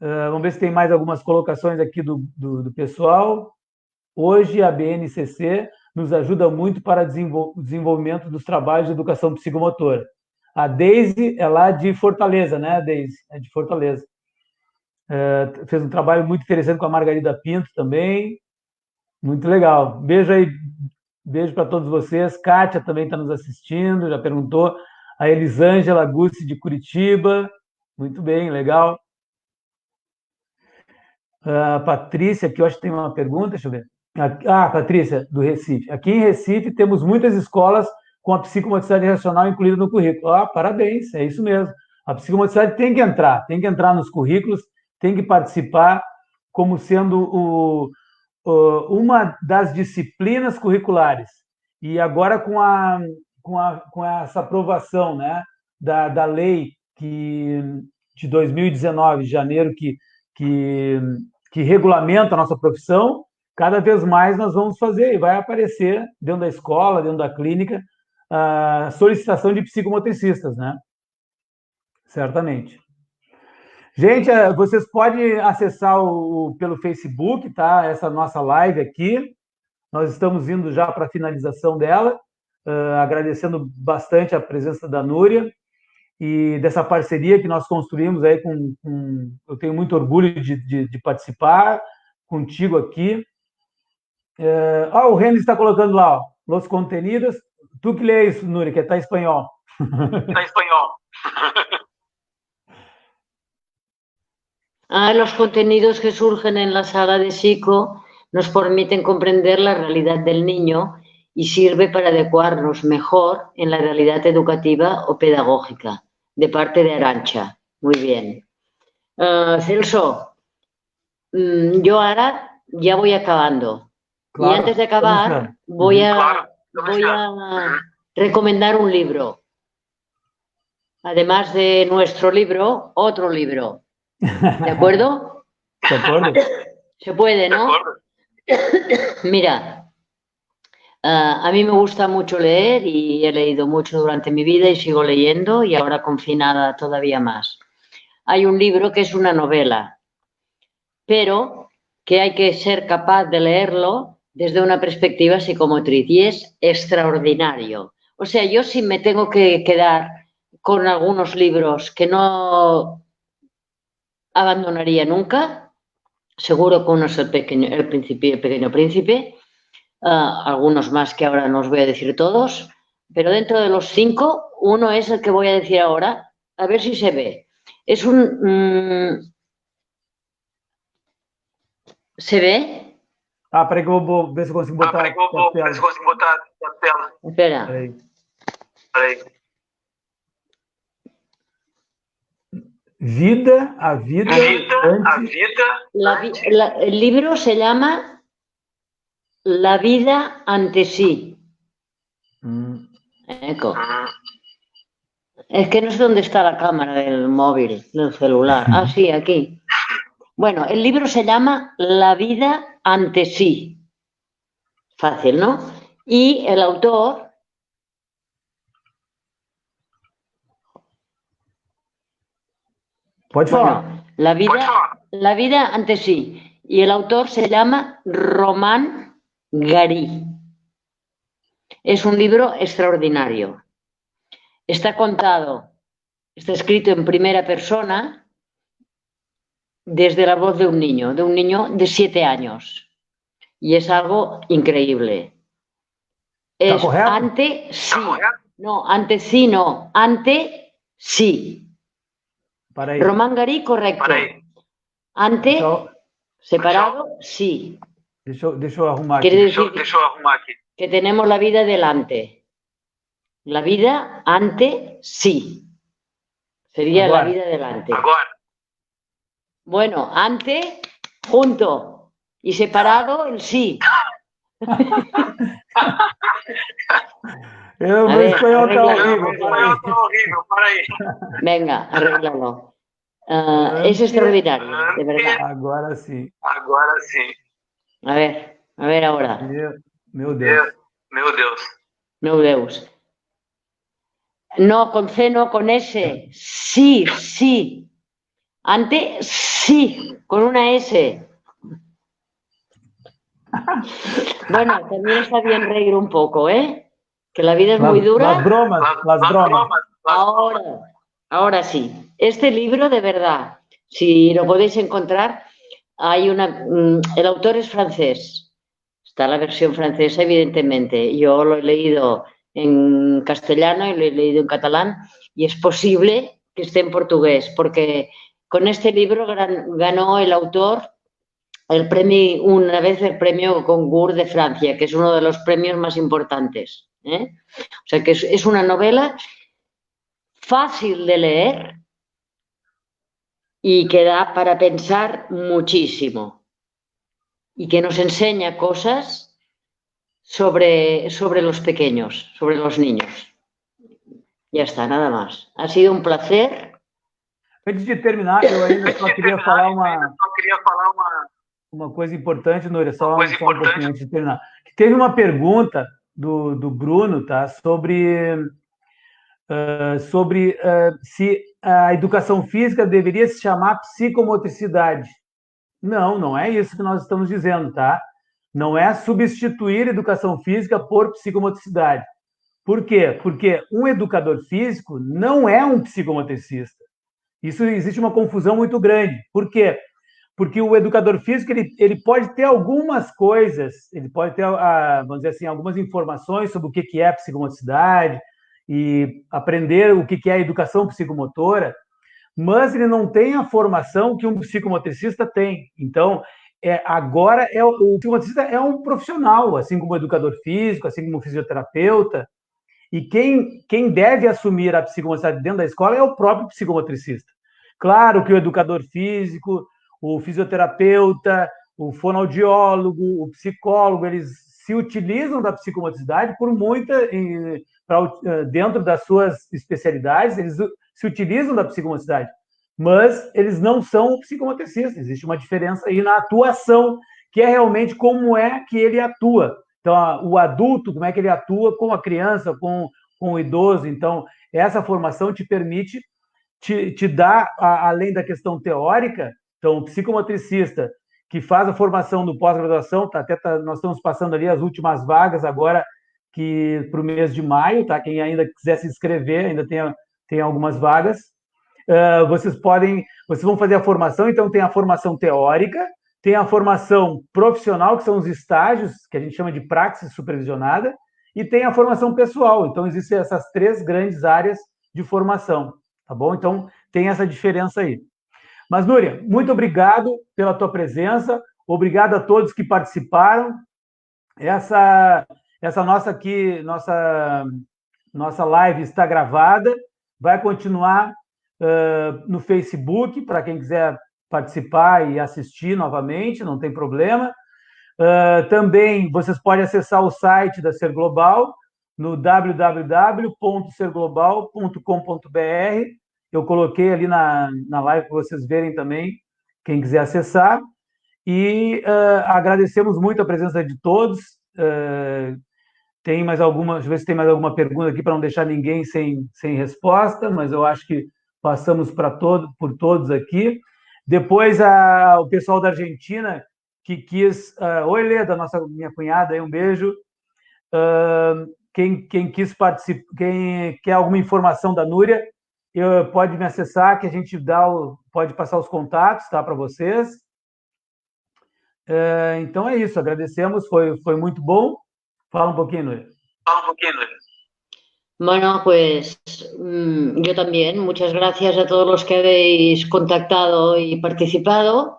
Vamos ver se tem mais algumas colocações aqui do pessoal. Hoje, a BNCC nos ajuda muito para o desenvolvimento dos trabalhos de educação psicomotora. A Deise é lá de Fortaleza, né, Deise? É de Fortaleza. fez um trabalho muito interessante com a Margarida Pinto também. Muito legal. Beijo aí, beijo para todos vocês. Kátia também está nos assistindo, já perguntou. A Elisângela Gussi de Curitiba. Muito bem, legal. A Patrícia, que eu acho que tem uma pergunta, deixa eu ver. Patrícia, do Recife. Aqui em Recife temos muitas escolas com a psicomotricidade racional incluída no currículo. Parabéns, é isso mesmo. A psicomotricidade tem que entrar nos currículos, tem que participar como sendo uma das disciplinas curriculares. E agora com essa aprovação, né, da lei de 2019, de janeiro, que regulamenta a nossa profissão, cada vez mais nós vamos fazer, e vai aparecer dentro da escola, dentro da clínica, a solicitação de psicomotricistas, né? Certamente. Gente, vocês podem acessar pelo Facebook, tá? Essa nossa live aqui. Nós estamos indo já para a finalização dela, agradecendo bastante a presença da Núria e dessa parceria que nós construímos aí eu tenho muito orgulho de participar contigo aqui. O Renan está colocando lá, Los Contenidos. Tu que lê isso, Núria, que está em espanhol. Está em espanhol. Los contenidos que surgen en la sala de psico nos permiten comprender la realidad del niño y sirve para adecuarnos mejor en la realidad educativa o pedagógica, de parte de Arantxa. Muy bien. Celso, yo ahora ya voy acabando. Claro, y antes de acabar, voy a recomendar un libro. Además de nuestro libro, otro libro. ¿De acuerdo? De acuerdo. Se puede, ¿no? Mira, a mí me gusta mucho leer y he leído mucho durante mi vida y sigo leyendo y ahora confinada todavía más. Hay un libro que es una novela, pero que hay que ser capaz de leerlo desde una perspectiva psicomotriz y es extraordinario. O sea, yo sí me tengo que quedar con algunos libros que no abandonaría nunca. Seguro que uno es el Pequeño Príncipe, algunos más que ahora no os voy a decir todos, pero dentro de los 5, uno es el que voy a decir ahora, a ver si se ve. Es un... ¿Se ve? Peraí que eu vou ver se eu consigo botar a tela. Espera. Peraí. A vida. El libro se llama La vida ante sí. Eco. Es que no sé dónde está la cámara del móvil, del celular. Ah, sí, aquí. Bueno, el libro se llama La vida ante sí. Fácil, ¿no? Y el autor... Bueno, la vida ante sí. Y el autor se llama Román Garí. Es un libro extraordinario. Está contado, está escrito en primera persona desde la voz de un niño de 7 años. Y es algo increíble. Es ante sí. No, ante sí no. Ante sí. Román Garí, correcto. Ante, separado, sí. Deixa eu arrumar aqui. Quiere decir que tenemos la vida delante. La vida ante sí. Sería la vida delante. Bueno, ante, junto. Y separado, el sí. Eu no espanhol está horrível, para aí. Venga, arréglalo. Es extraordinario, de verdad. Agora sí. A ver ahora. Meu Deus. Meu Deus. No, con C, no, con S. Sí, sí. Ante, sí, con una S. Bueno, también está bien reír un poco, ¿eh? Que la vida es muy dura. Las bromas. Ahora sí. Este libro, de verdad, Si lo podéis encontrar, hay el autor es francés. Está la versión francesa, evidentemente. Yo lo he leído en castellano y lo he leído en catalán y es posible que esté en portugués, porque con este libro ganó el autor una vez el premio Goncourt de Francia, que es uno de los premios más importantes. O sea que es una novela fácil de leer y que da para pensar muchísimo y que nos enseña cosas sobre los pequeños, sobre los niños. Ya está, nada más. Ha sido un placer. Antes de terminar, eu ainda só queria falar uma coisa importante, Núria, só um pouquinho antes de terminar. Teve uma pergunta do Bruno, tá, sobre se a educação física deveria se chamar psicomotricidade. Não, não é isso que nós estamos dizendo, tá? Não é substituir educação física por psicomotricidade. Por quê? Porque um educador físico não é um psicomotricista. Isso existe uma confusão muito grande. Por quê? Porque o educador físico ele pode ter algumas coisas, ele pode ter, vamos dizer assim, algumas informações sobre o que é psicomotricidade e aprender o que é a educação psicomotora, mas ele não tem a formação que um psicomotricista tem. Então, agora o psicomotricista é um profissional, assim como o educador físico, assim como o fisioterapeuta, e quem deve assumir a psicomotricidade dentro da escola é o próprio psicomotricista. Claro que o educador físico, o fisioterapeuta, o fonoaudiólogo, o psicólogo, eles se utilizam da psicomotricidade dentro das suas especialidades, eles se utilizam da psicomotricidade, mas eles não são psicomotricistas. Existe uma diferença aí na atuação, que é realmente como é que ele atua. Então, o adulto, como é que ele atua com a criança, com o idoso. Então, essa formação te permite, te dá, além da questão teórica. Então, o psicomotricista que faz a formação do pós-graduação, nós estamos passando ali as últimas vagas agora para o mês de maio, tá? Quem ainda quiser se inscrever, ainda tem algumas vagas. Vocês vão fazer a formação, então tem a formação teórica, tem a formação profissional, que são os estágios, que a gente chama de praxis supervisionada, e tem a formação pessoal. Então, existem essas 3 grandes áreas de formação, tá bom? Então, tem essa diferença aí. Mas, Núria, muito obrigado pela tua presença, obrigado a todos que participaram. Essa nossa live está gravada, vai continuar no Facebook, para quem quiser participar e assistir novamente, não tem problema. Também vocês podem acessar o site da Ser Global, no www.serglobal.com.br. Eu coloquei ali na live para vocês verem também, quem quiser acessar. E agradecemos muito a presença de todos. Tem mais alguma, deixa eu ver se tem mais alguma pergunta aqui, para não deixar ninguém sem resposta, mas eu acho que passamos por todos aqui. Depois, o pessoal da Argentina, que quis... Oi, Leda, minha cunhada, aí, um beijo. Quem quis participar, quem quer alguma informação da Núria, pode me acessar, que a gente pode passar os contatos, tá, para vocês. Então é isso, agradecemos, foi muito bom. Fala un poquito, Núria. Bueno, pues yo también. Muchas gracias a todos los que habéis contactado y participado,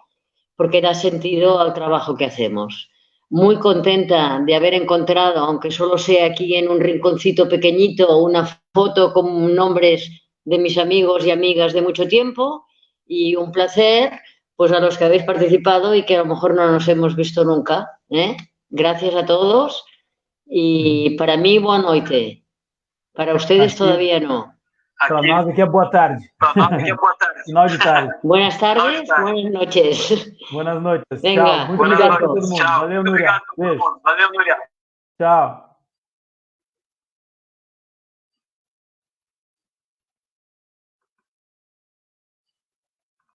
porque da sentido al trabajo que hacemos. Muy contenta de haber encontrado, aunque solo sea aquí en un rinconcito pequeñito, una foto con nombres de mis amigos y amigas de mucho tiempo, y un placer pues a los que habéis participado y que a lo mejor no nos hemos visto nunca. Gracias a todos. Y para mí, boa noite. Para ustedes todavía no. Para nós aqui é boa tarde. Final de tarde. Buenas tardes, buenas noches. Buenas noches. Venga, tchau. Muito obrigado a todo mundo. Valeu, Núria. Valeu, Núria. Tchau.